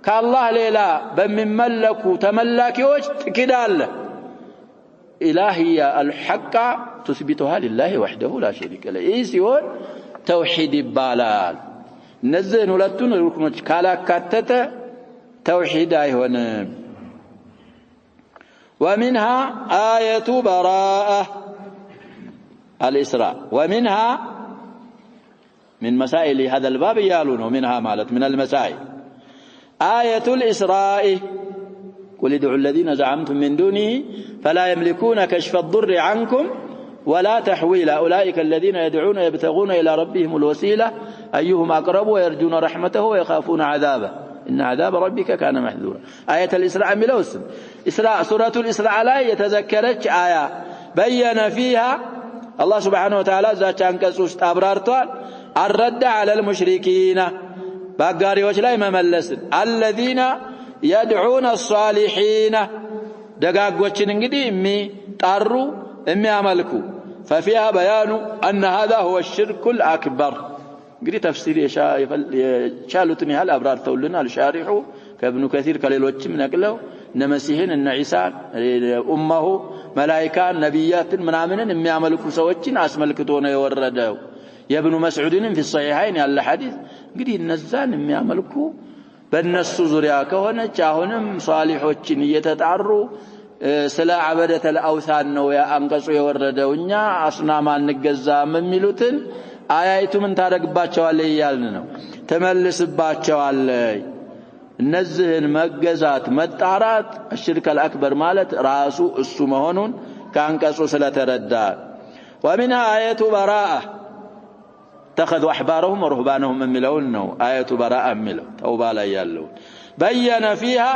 Speaker 1: ከአላህ ሌላ በሚመለኩ ተመላኪዎች ትክዳለ ኢላሂያ الحق تثبتها لله وحده لا شريك له ይህ ሲሆን ተውሂድ ይባላል እነዚህን ሁለቱን ሩክኖች ካላካተተ ተውሂድ አይሆንም ومنها آية براءة الإسراء ومنها من مسائل هذا الباب يالون ومنها مالت من المسائل آية الإسراء قل ادعوا الذين زعمتم من دونه فلا يملكون كشف الضر عنكم ولا تحويل أولئك الذين يدعون يبتغون إلى ربهم الوسيلة أيهم أقرب ويرجون رحمته ويخافون عذابه إن عذاب ربك كان محذورا آية الإسراء ملوسم إسراء سورة الإسراء لا يتذكرت آية بين فيها الله سبحانه وتعالى ذات أنكسوس أبرارتوال الرد على المشركين باقاري وشلاي مملس الذين يدعون الصالحين دقاق وچن انقدي امي طارو امي عملكو ففيها بيان أن هذا هو الشرك الأكبر እንግዲህ ተፍሲር የቻሉትን ያህል አብራርተውልናል الشارح ከابن كثير ከሌሎችም ነቅለው እነ መሲህን እነ ኢሳን ኡማሁ መላእክት ነብያትን ምናምንን የሚያመልኩ ሰዎችን አስመልክቶ ነው የወረደው የኢብኑ መስዑድንም في الصحيحين ያለ ሐዲስ እንግዲህ እነዛን የሚያመልኩ በእነሱ ዙሪያ ከሆነች አሁንም ሷሊሖችን እየተጣሩ ስለ አበደተ الأوثان ነው አንቀጹ የወረደው እኛ አስናማ እንገዛም የሚሉትን አያይቱ ምን ታረግባቸዋል ይያልን ነው ተመልስባቸዋል እነዚህን መገዛት መጣራት الشرك الأكبر ማለት ራሱ እሱ መሆኑን ካንቀጹ ስለተረዳ ومنها آية براءة اتخذوا أحبارهم ورهبانهم የሚለውን ነው آية براءة የሚለው ተውባ ላይ ያለው بين فيها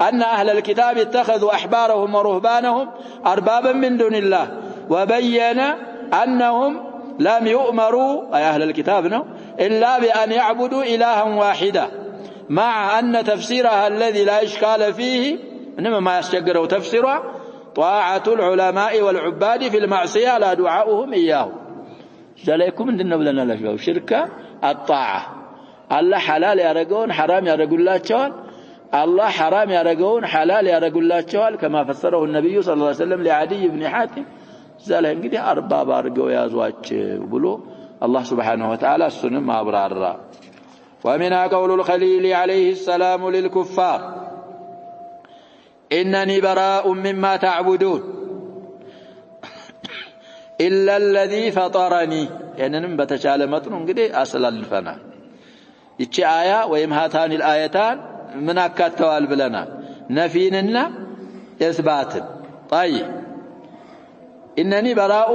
Speaker 1: أن أهل الكتاب اتخذوا أحبارهم ورهبانهم أربابا من دون الله وبين أنهم لم يؤمروا أي أهل الكتاب إلا بأن يعبدوا إلها واحدا مع أن تفسيرها الذي لا إشكال فيه إنما ما يستقره تفسيرها طاعة العلماء والعباد في المعصية لا دعاؤهم إياه جليكم من دنو لنا لشبه شركة الطاعة الله حلال يرقون حرام يرقون الله تشوال الله حرام يرقون حلال يرقون الله تشوال كما فسره النبي صلى الله عليه وسلم لعدي بن حاتم زال እንግዲህ አርባባ አርገው ያዟቸው ብሎ الله سبحانه وتعالى እሱንም አብራራ ومن قول الخليل عليه السلام للكفار إنني براء مما تعبدون إلا الذي فطرني ያንንም በተቻለ መጥኑ እንግዲህ አስላልፈናል እቺ አያ ወይም ሃታን الآيتان ምን አካተዋል ብለናል ነፊንና ኢስባትን طيب إنني براء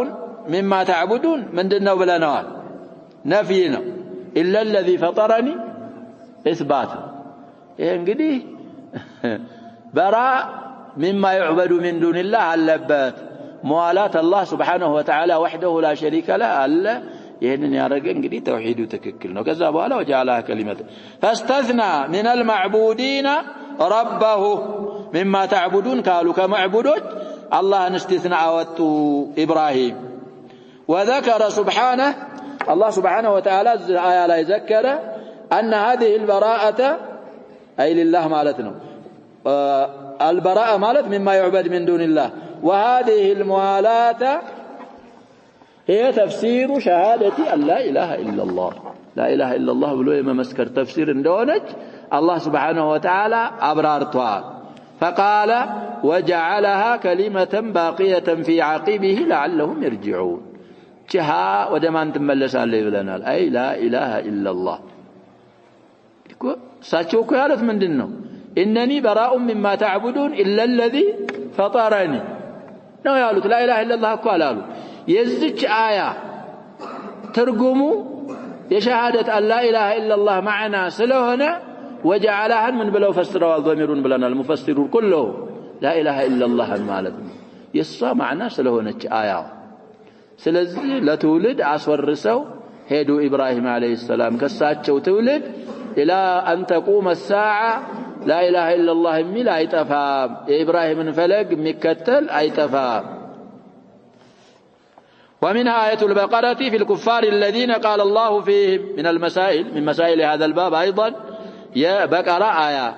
Speaker 1: مما تعبدون من دنو بلنوال نفينا إلا الذي فطرني إثبات انقدي براء مما يعبد من دون الله اللبات موالاة الله سبحانه وتعالى وحده لا شريك له ألا يهنن يا رجل انقدي توحيد وتككلنا وكذا بوالا وجعلها كلمة فاستثنى من المعبودين ربه مما تعبدون قالوا كمعبودون الله استثناء واتو إبراهيم وذكر سبحانه الله سبحانه وتعالى آية لا يذكر أن هذه البراءة أي لله مالتنا البراءة مالت مما يعبد من دون الله وهذه الموالاة هي تفسير شهادة أن لا إله إلا الله لا إله إلا الله بلو يما مسكر تفسير دونج الله سبحانه وتعالى أبرارتها فقال وجعلها كلمة باقية في عقبه لعلهم يرجعون جها ودمان تملس عليه لنا أي لا إله إلا الله ساتشوكو يالت من دنو إنني براء مما تعبدون إلا الذي فطرني نو يالت لا إله إلا الله قالوا يزج آية ترجموا يشهادة أن لا إله إلا الله معنا سلوهنا وجعلها من بلو فسروا الضميرون بلنا المفسرون كله لا إله إلا الله مالتنا يسا معنا سلوهنا آية سلزي لتولد عصور رسو هيدو إبراهيم عليه السلام كساتشو تولد إلى أن تقوم الساعة لا إله إلا الله ملا أيتفهم إبراهيم فلق مكتل أيتفهم ومنها آية البقرة في الكفار الذين قال الله فيهم من المسائل من مسائل هذا الباب أيضا يا بقرة آية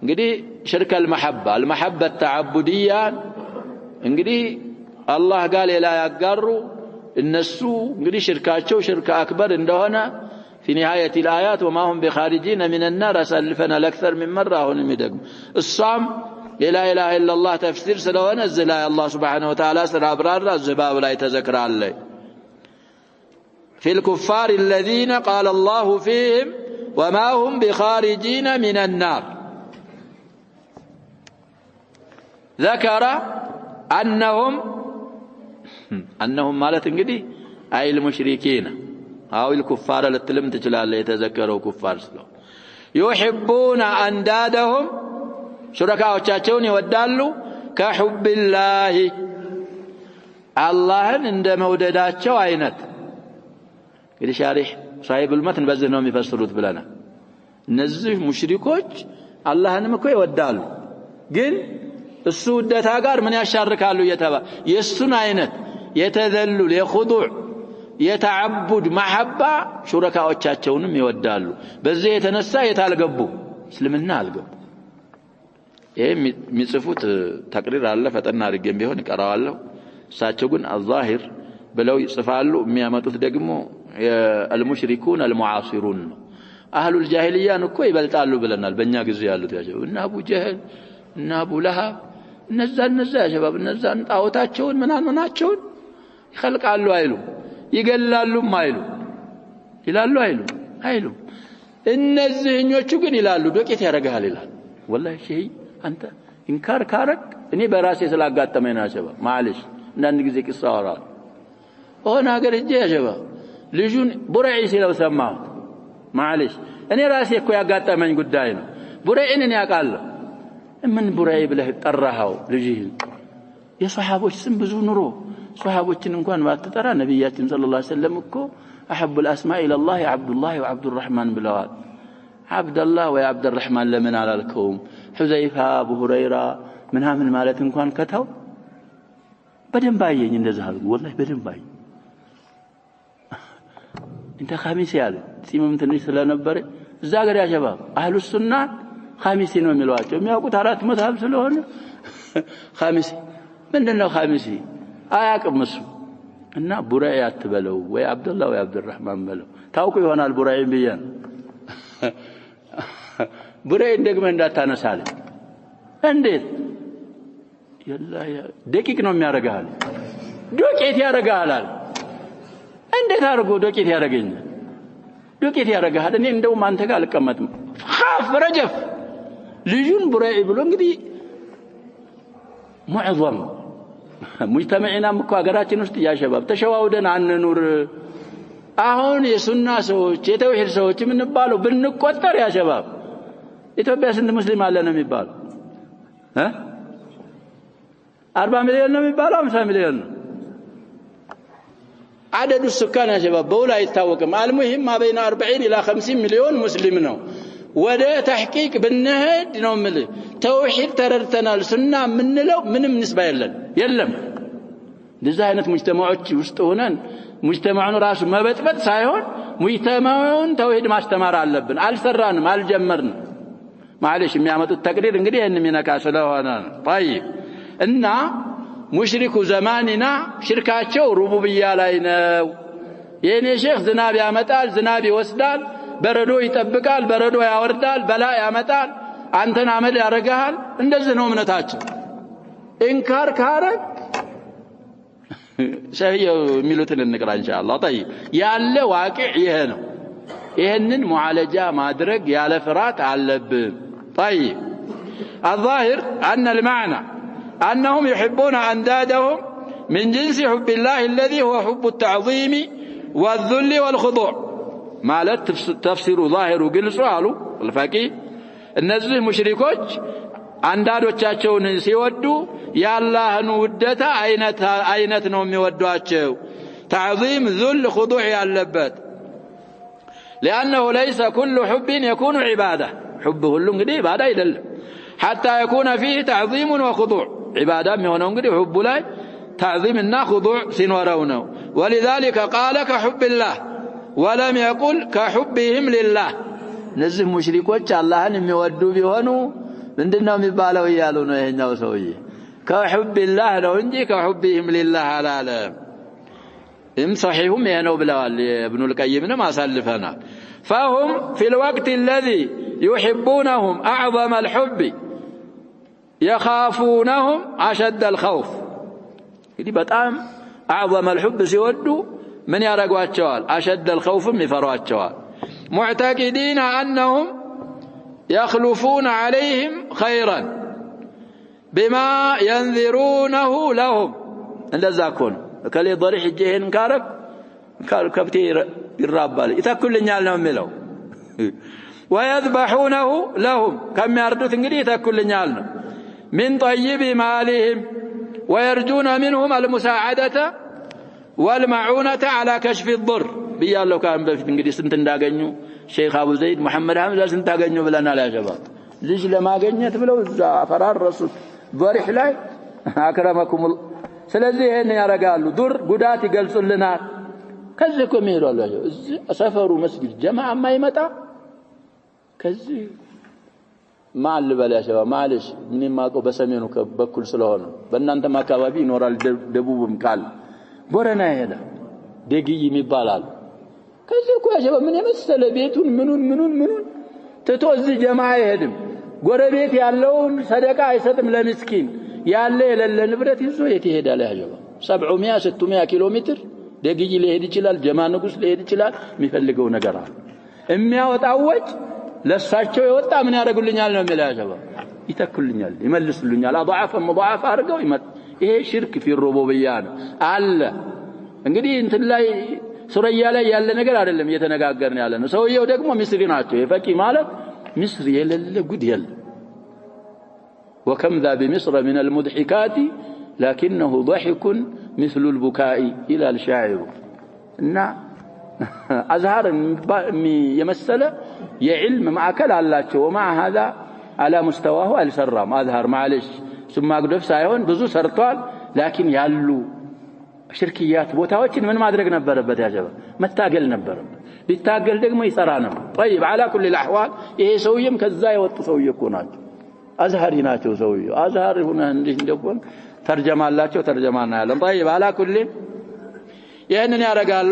Speaker 1: انقدي شرك المحبة التعبدية انقدي الله قال لا يقروا النسو انقدي شركاتشو شرك أكبر اندهنا في نهاية الآيات وما هم بخارجين من النار أسلفنا الأكثر من مرة هون مدقم الصام لا إله إلا الله تفسير سلوى نزل الله سبحانه وتعالى سر أبرار الزباب لا يتذكر عليه في الكفار الذين قال الله فيهم وما هم بخارجين من النار ذكر أنهم مالت انقدي أي المشركين أو الكفار للتلم تجلال يتذكروا كفار سلو يحبون أندادهم شركاء وشاچون يودالوا كحب الله الله عند مودداتቸው አይነት እንግዲህ ሻሪህ صاحب المتن በዚህ ነው የሚፈስሩት ብለና እነዚህ ሙሽሪኮች አላህንም እኮ ይወዳሉ ግን እሱ ውደታ ጋር ምን ያሻርካሉ የተባ የሱን አይነት የተዘሉል የኹዱዕ የተዓቡድ መሐባ ሹረካዎቻቸውንም ይወዳሉ በዚህ የተነሳ የታልገቡ እስልምና አልገቡ የሚጽፉት ተቅሪር አለ ፈጠና አድርገን ቢሆን ይቀራዋለሁ እሳቸው ግን الظاهر ብለው ይጽፋሉ የሚያመጡት ደግሞ المشركون المعاصرون اهل الجاهليه እኮ ይበልጣሉ ብለናል በእኛ ጊዜ ያሉት ያጀብ እና አቡ ጀህል እና አቡ ለሃብ እነዛ ያጀብ እነዛን ጣዖታቸውን ምናቸውን ይخلቃሉ አይሉ ይገላሉም አይሉ ይላሉ አይሉ እነዚህኞቹ ግን ይላሉ ዶቄት ያረጋል ይላል والله شيء አንተ ኢንካር ካረክ እኔ በራሴ ስላጋጠመኝ ነው ያጀባ ማለሽ እንዳንድ ጊዜ ቂሳው አራ ሆነ ሀገር እጄ ያጀባ ልጁን ቡረዒ ሲለው ሰማው ማለሽ እኔ ራሴ እኮ ያጋጠመኝ ጉዳይ ነው ቡረዒን ያቃለ ምን ቡረዒ ብለህ ጠራሃው ልጅህን የሷሃቦች ስም ብዙ ኑሮ ሷሃቦችን እንኳን ባትጠራ ነብያችን ሰለላሁ ዐለይሂ ወሰለም እኮ احب الاسماء الى الله عبد الله وعبد الرحمن ብለዋል عبد الله وعبد الرحمن ለምን አላልከውም حذيفه ابو هريره ምናምን ማለት እንኳን ከተው በደንብ አየኝ እንደዛ አልኩ والله በደንብ አየኝ انت خامس ያለ ጺምም ትንሽ ስለነበረ እዛ ጋር ያሸባብ አህሉ ሱና خامس ነው የሚሏቸው የሚያውቁት አራት መዝሐብ ስለሆነ خامس ምንድነው خامس አያቅምሱ እና ቡራኢ አትበለው ወይ አብዱላህ ወይ አብዱራህማን በለው ታውቁ ይሆናል ቡራኢን ቢያን ቡራኢ እንደግመ እንዳታነሳለ እንዴት يلا ደቂቅ ነው የሚያረጋል ዶቄት ያረጋል እንዴት አርጎ ዶቄት ያረጋል እኔ እንደውም አንተ ጋር አልቀመጥም خاف رجف ልጁን ቡራኢ ብሎ እንግዲህ معظم مجتمعنا مكو ሀገራችን ውስጥ ያሸባብ ተሸዋውደን አንኑር አሁን የሱና ሰዎች የተውሂድ ሰዎች ምን ባለው ብንቆጠር ያሸባብ ኢትዮጵያ ስንት ሙስሊም አለ ነው የሚባለው 40 ሚሊዮን ነው የሚባለው 50 ሚሊዮን ነው عدد السكان يا شباب بولا يتاوقم المهم ما بين 40 الى 50 مليون مسلم ነው ወደ ተህቂቅ ብንሄድ ነው ማለት ተውሂድ ተረድተናል ሱና ምንለው ምንም ንስባ የለም እንደዚህ አይነት ሙጅተማዎች ውስጥ ሆነን ሙጅተማውን ራሱ መበጥበጥ ሳይሆን ሙጅተማውን ተውሂድ ማስተማር አለብን አልሰራንም አልጀመርንም ማለሽ የሚያመጡት ተቅሪር እንግዲህ እነም ይነካ ስለሆነ طيب እና ሙሽሪኩ ዘማንና ሽርካቸው ሩቡብያ ላይ ነው የኔ ሼክ ዝናብ ያመጣል ዝናብ ይወስዳል በረዶ ይጠብቃል በረዶ ያወርዳል በላ ያመጣል አንተን አመል ያረጋል እንደዚህ ነው እምነታቸው ኢንካር ካረክ ሸህየው የሚሉትን እንቅራ ኢንሻአላህ طيب ያለ ዋቂዕ ይሄ ነው ይሄንን ሙዓለጃ ማድረግ ያለ ፍራት አለብን طيب الظاهر ان المعنى انهم يحبون اندادهم من جنس حب الله الذي هو حب التعظيم والذل والخضوع ማለት ተፍሲሩ ዛሂሩ ግልጹ አሉ الفقيه እነዚህ ሙሽሪኮች አንዳዶቻቸውን ሲወዱ ያላህን ውደታ አይነት ነው የሚወዷቸው تعظيم ذل خضوع ያለበት لانه ليس كل حب يكون عباده حب ሁሉ እንግዲህ ኢባዳ አይደለም حتى يكون فيه تعظيم وخضوع عباده የሚሆነው እንግዲህ حب ላይ تعظيمና خضوع ሲኖረው ነው ولذلك قال كحب الله ولم يقل كحبهم لله እነዚህ ሙሽሪኮች አላህን የሚወዱ ቢሆኑ ምንድነው የሚባለው ይያሉ ነው ይሄኛው ሰውዬ كحب الله ነው እንጂ كحبهم لله አላለም صحيحም ይሄ ነው ብለዋል ابن القيم ማሳልፈናል فهم في الوقت الذي يحبونهم أعظم الحب يخافونهم أشد الخوف إذا بتأم أعظم الحب سيودوا من يرقوا الشوال أشد الخوف يفروا الشوال معتقدين أنهم يخلفون عليهم خيرا بما ينذرونه لهم እንደዛ እኮ ነው ከሌ ضريح እጄን ካረክ ከብቴ ይራባል ይተኩልኛል ነው የሚለው ويذبحونه لهم كم يردوት እንግዲህ ይተኩልኛል ነው من طيب مالهم ويرجون منهم المساعدة والمعونة على كشف الضر بيالله كان በፊት እንግዲህ ስንት እንዳገኙ ሼክ አቡ ዘይድ መሐመድ ሐምዛ ስንት አገኙ ብለናል ያጀባ ልጅ ለማግኘት ብለው እዛ ፈራረሱት ضريح ላይ አክረመኩም ስለዚህ ይሄን ያረጋሉ ዱር ጉዳት ይገልጹልናል ከዚህ እኮ የሚሄዳሉ እዚህ ሰፈሩ መስጊድ ጀማዓ ማይመጣ ከዚህ ማል በላሸባ ማለሽ ምንም ማቀው በሰሜኑ በኩል ስለሆነ በእናንተም አካባቢ ይኖራል ደቡብም ካል ቦረና ይሄዳ ደግይ የሚባላል ከዚህ እኮ ያሸባ ምን የመሰለ ቤቱን ምኑን ትቶ እዚህ ጀማዓ ይሄድም ጎረቤት ያለውን ሰደቃ አይሰጥም ለምስኪን ያለ የሌለ ንብረት ይዞ የት ይሄዳል ያጀባ 700 600 ኪሎ ሜትር ደግይ ሊሄድ ይችላል ጀማ ንጉስ ሊሄድ ይችላል የሚፈልገው ነገር አለ የሚያወጣው ወጭ ለሳቸው የወጣ ምን ያደርጉልኛል ነው የሚለው ያጀባ ይተክሉኛል ይመልሱልኛል አضعف مضاعف አድርገው ይሄ ሽርክ في الربوبيه ነው አለ እንግዲህ እንትን ላይ ሱረያ ላይ ያለ ነገር አይደለም እየተነጋገርን ያለ ነው ሰውየው ደግሞ ምስሪ ናቸው የፈቂ ማለት ምስሪ የሌለ ጉድ የለ وكم ذا بمصر من المضحكات لكنه ضحك مثل البكاء إلى الشاعر إن أزهار يمثل يعلم مع كل الله ومع هذا على مستواه السرام أزهر معلش ثم أقدف سايون بزو سرطان لكن يالو شركيات بوتاوچن من ما ادرك ነበረበት ያጀባ መታገል ነበረበት ቢታገል ደግሞ ይሰራ ነበር طيب على كل الاحوال ይሄ ሰውየም ከዛ የወጡ ሰውዬ እኮ ናቸው أزهري ناتو سويو أزهر هنا عندي ندبون ترجمة الله شو ترجمة نعلم طيب على كل يعني رجال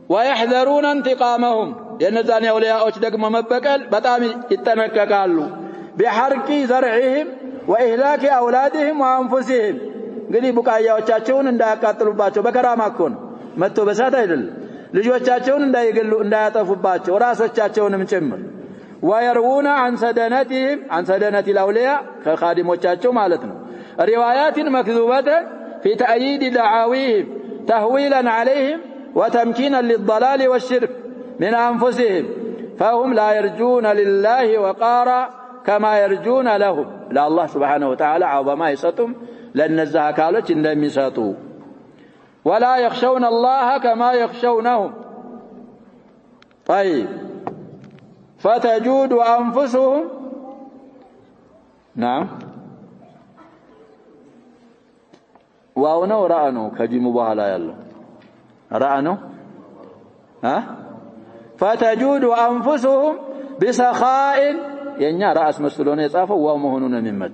Speaker 1: ويحذرون انتقامهم لأن ذاني أولياء أشدق مبكل بتامي يتنككالو بحرق زرعهم وإهلاك أولادهم وأنفسهم قلي بكايا وشاشون إن دا قاتلوا باتشو بكرامة كون متو بساطة يدل لجوا شاشون إن دا يقلوا إن دا يطفوا باتشو وراسو شاشون مشمر ويروون عن سدنة الأولياء كخادم وشاشو مالتنا روايات مكذوبة في تأييد دعاويهم تهويلا عليهم وتمكينا للضلال والشرك من أنفسهم فهم لا يرجون لله وقارا كما يرجون لهم لا الله سبحانه وتعالى عظما يسطم لأن الزهكالة لم يسطوا ولا يخشون الله كما يخشونهم طيب فتجود أنفسهم نعم واونا ورأنو كجي مباهلا يلا رأنو فتجود أنفسهم بسخاء يعني رأس مسلون يصافوا ومهنون ممت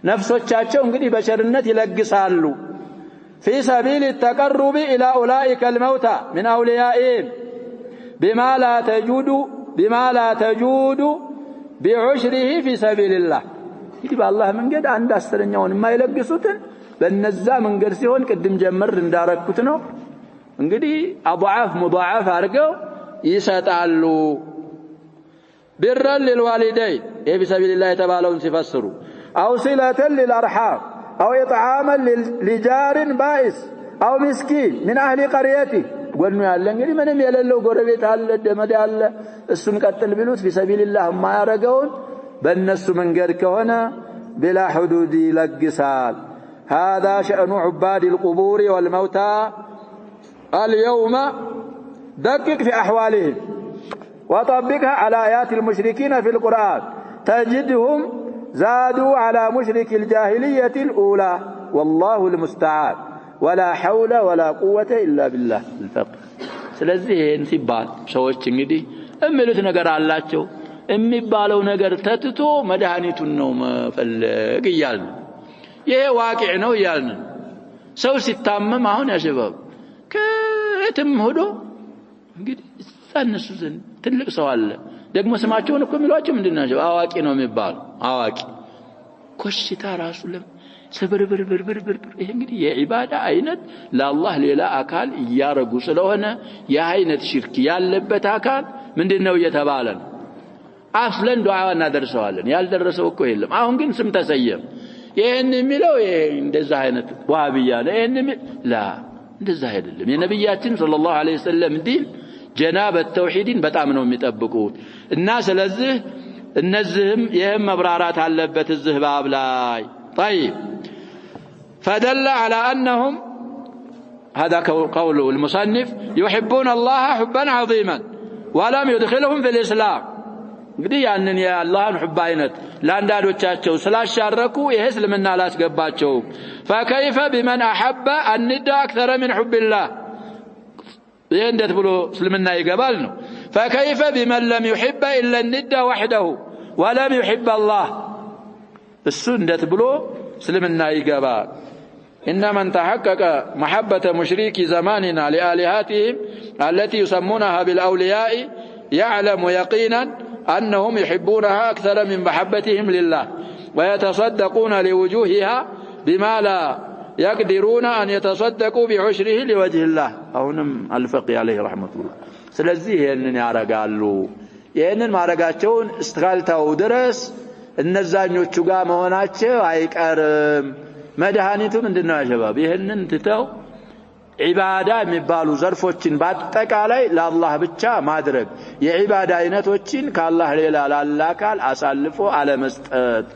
Speaker 1: نفسه تشاچو እንግዲህ በቸርነት ይለግሳሉ في سبيل التقرب إلى أولئك الموتى من أوليائهم بما لا تجود بعشره في سبيل الله እንግዲህ በአላህ መንገድ አንድ አስረኛውን የማይለግሱትን በእነዛ መንገድ ሲሆን ቅድም ጀመር እንዳረኩት ነው እንግዲህ አضعاف مضاعف አድርገው ይሰጣሉ برا للوالدين في سبيل الله የተባለውን ሲፈስሩ أو صلة للأرحام أو إطعاما لجار بائس أو مسكين من أهل قريته قلنا ያለ እንግዲህ ምንም የሌለው ጎረቤት አለ ደመድ አለ እሱን ቀጥል ቢሉት في سبيل الله ማያረጋውን በእነሱ መንገድ ከሆነ بلا حدود يلقسال هذا شأن عباد القبور والموتى اليوم دقق في أحوالهم وطبقها على آيات المشركين في القرآن تجدهم زادوا على مشرك الجاهلية الأولى والله المستعان ولا حول ولا قوة إلا بالله الفقر ስለዚህ ሲባል ሰዎች እንግዲህ እምሉት ነገር አላቸው የሚባለው ነገር ተትቶ መድኃኒቱን ነው መፈለግ ይያልን ይሄ ዋቂዕ ነው ይያልን ሰው ሲታመም አሁን ያሸባብ ከየትም ሆዶ እንግዲህ እነሱ ዘንድ ትልቅ ሰው አለ ደግሞ ስማቸውን እኮ የሚሏቸው ምንድነው አዋቂ ነው የሚባሉ አዋቂ ኮሽታ ራሱ ስብርብርብርብር ይሄ እንግዲህ የዒባዳ አይነት ለአላህ ሌላ አካል ያረጉ ስለሆነ የአይነት ሽርክ ያለበት አካል ምንድነው እየተባለ ነው አፍለን ዱዓ እናደርሰዋለን ያልደረሰው እኮ የለም አሁን ግን ስም ተሰየም ይሄን የሚለው እንደዛ አይነት ዋሃብያ ነው ይሄን ላ እንደዛ አይደለም የነብያችን ሰለላሁ ዐለይሂ ወሰለም ዲን ጀናበ ተውሂድን በጣም ነው የሚጠብቁት እና ስለዚህ እነዚህም ይሄም መብራራት አለበት እዚህ ባብ ላይ طيب فدل على انهم هذا قول المصنف يحبون الله حبا عظيما ولم يدخلهم في الاسلام እንግዲህ ያንን የአላህን ሑብ አይነት ለአንዳንዶቻቸው ስላሻረኩ ይሄ እስልምና ላስገባቸው فكيف بمن احب الند اكثر من حب الله ይሄ እንዴት ብሎ እስልምና ይገባል ነው فكيف بمن لم يحب الا الند وحده ولم يحب الله እሱ እንዴት ብሎ እስልምና ይገባል إنما تحقق محبة مشركي زماننا لآلهاتهم التي يسمونها بالأولياء يعلم يقينا أنهم يحبونها أكثر من محبتهم لله ويتصدقون لوجوهها بما لا يقدرون أن يتصدقوا بعشره لوجه الله أونم الفقي عليه رحمة الله سلزيه أنني أرقالوا يأنن ما رقاتشون استغالتوا درس النزانيوچو غا مهوناچو አይቀርም መድኃኒቱ ምንድነው ያሸባብ ይሄንን ትተው ዒባዳ የሚባሉ ዘርፎችን በአጠቃላይ ለአላህ ብቻ ማድረግ የዒባዳ አይነቶችን ከአላህ ሌላ ላላካል አሳልፎ አለመስጠት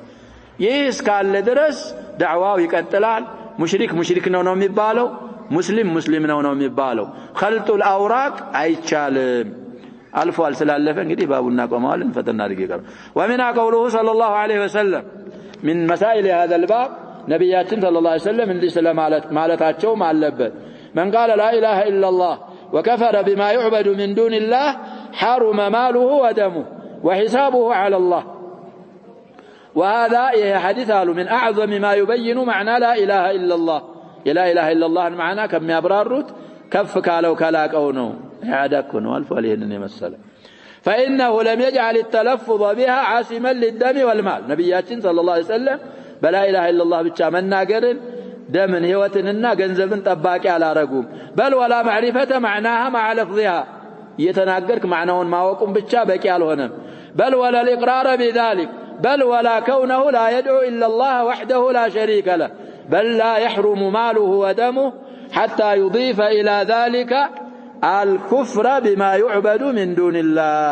Speaker 1: ይህ እስካለ ድረስ ዳዕዋው ይቀጥላል ሙሽሪክ ነው የሚባለው ሙስሊም ነው የሚባለው ኸልጡል አውራቅ አይቻልም አልፏል ስላለፈ እንግዲህ ባቡና ቆመዋልን ፈተና አድርገው ومن قوله صلى الله عليه وسلم من مسائل هذا الباب نبياتنا صلى الله عليه وسلم እንዲህ ስለማለታቸው አለበት من قال لا اله الا الله وكفر بما يعبد من دون الله حرم ماله ودمه وحسابه على الله وهذا حديث من اعظم ما يبين معنى لا اله الا الله لا اله الا الله معناه كم يبررت كف كالو كلاقو ነው ያዳኩ ነው አልፎ አለህን የመሰለ فانه لم يجعل التلفظ بها عاصما للدم والمال نبياتنا صلى الله عليه وسلم بلا اله الا الله ብቻ መናገርን ደምን ህይወትንና ገንዘብን ጠባቂ አላረጉም بل ولا معرفه معناها مع لفظها የተናገርክ ማዕናውን ማወቁን ብቻ በቂ አልሆነም بل ولا الاقرار بذلك بل ولا كونه لا يدعو الا الله وحده لا شريك له بل لا يحرم ماله ودمه حتى يضيف الى ذلك الكفر بما يعبد من دون الله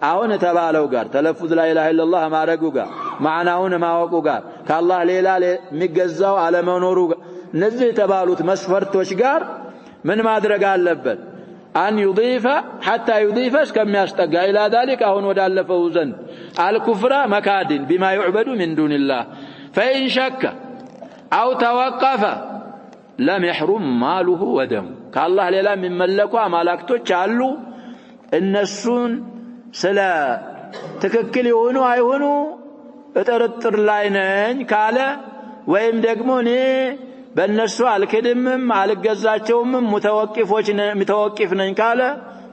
Speaker 1: አሁን ተባለው ጋር ተለፍዝ لا اله الا الله ማረጉ ጋር ማዕናውን ማወቁ ጋር ከአላህ ሌላ የሚገዛው አለመኖሩ እነዚህ ተባሉት መስፈርቶች ጋር ምን ማድረግ አለበት ان يضيف حتى يضيف كما يستقى الى ذلك አሁን ወዳለፈው ዘንድ الكفر مكادن بما يعبد من دون الله فإن شك أو توقف لم يحرم ماله ودمه كالله ሌላ የሚመለኩ አማላክቶች አሉ እነሱን ስለ ትክክል ይሆኑ አይሆኑ እጥርጥር ላይ ነኝ ካለ ወይም ደግሞ እኔ በእነሱ አልከድምም አልገዛቸውም ሙተወቂፍ ነኝ ካለ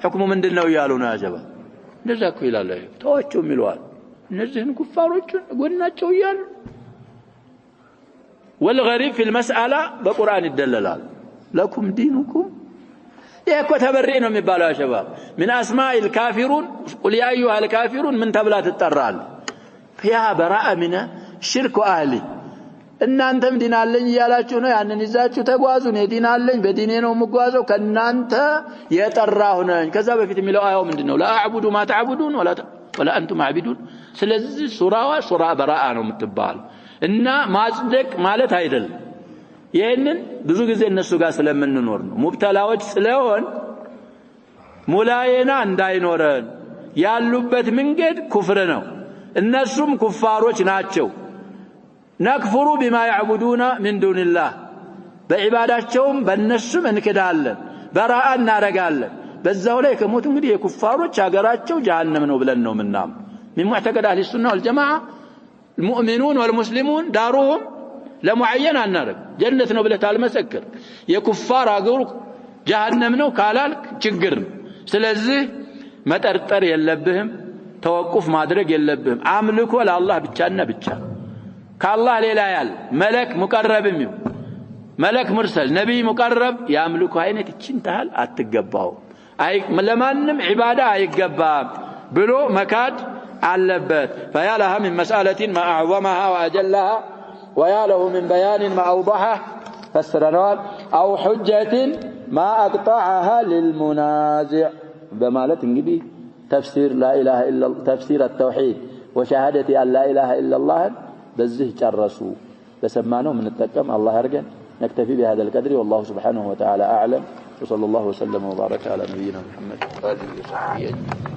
Speaker 1: ሁክሙ ምንድነው ይያሉ ነው ያጀባ እንደዛ እኮ ይላል ተዋቸው ይሏል እነዚህን ኩፋሮችን ጎናቸው ይያሉ والغريب في المسألة بقرآن الدلالات لكم دينكم يكو تبرئ ነው የሚባለው يا شباب من اسماء الكافرون قل يا ايها الكافرون من ተብላት ተጠራል يا براء من شرك اهلي እናንተም ዲን አለኝ ይያላችሁ ነው ያንን ይዛችሁ ተጓዙ ነው ዲን አለኝ በዲኔ ነው የምጓዘው ከናንተ የጠራሁ ነኝ ከዛ በፊት የሚለው አያው ምንድነው لا اعبد ما تعبدون ولا انتم عابدون ስለዚህ ሱራ በራአ ነው የምትባል እና ማጽደቅ ማለት አይደለም ይሄንን ብዙ ጊዜ እነሱ ጋር ስለምንኖር ነው ሙብተላዎች ስለሆን ሙላየና እንዳይኖረን ያሉበት መንገድ ኩፍር ነው እነሱም ኩፋሮች ናቸው ነክፍሩ بما يعبدون من دون الله በዒባዳቸውም በእነሱም እንከዳለን በራአ እናረጋለን በዛው ላይ ከሞት እንግዲህ የኩፋሮች ሀገራቸው ጀሃነም ነው ብለን ነው ምናም من معتقد اهل السنه والجماعه المؤمنون والمسلمون دارهم لمعين النار جنة ነው ብለህ ታልመሰክር የኩፋር አገሩ ጀሃነም ነው ካላልክ ችግር ስለዚህ መጠርጠር የለብህም ተወቁፍ ማድረግ የለብህም አምልኮ ለአላህ ብቻና ብቻ ከአላህ ሌላ ያለ መለክ ሙቀረብም ይሁን መለክ ሙርሰል ነብይ ሙቀረብ ያምልኮ አይነት ይችንታል አትገባው አይ ለማንም ዒባዳ አይገባም ብሎ መካድ አለበት فيا لها من مسألة ما أعظمها وأجلها ويا له من بيان ما أوضحه فسرناه أو حجة ما أقطعها للمنازع بمالت انجدي تفسير لا إله إلا تفسير التوحيد وشهادة أن لا إله إلا الله بزه جرسوا لسمانه من التكم الله يرجن نكتفي بهذا القدر والله سبحانه وتعالى أعلم وصلى الله وسلم وبارك على نبينا محمد وآله وصحبه أجمعين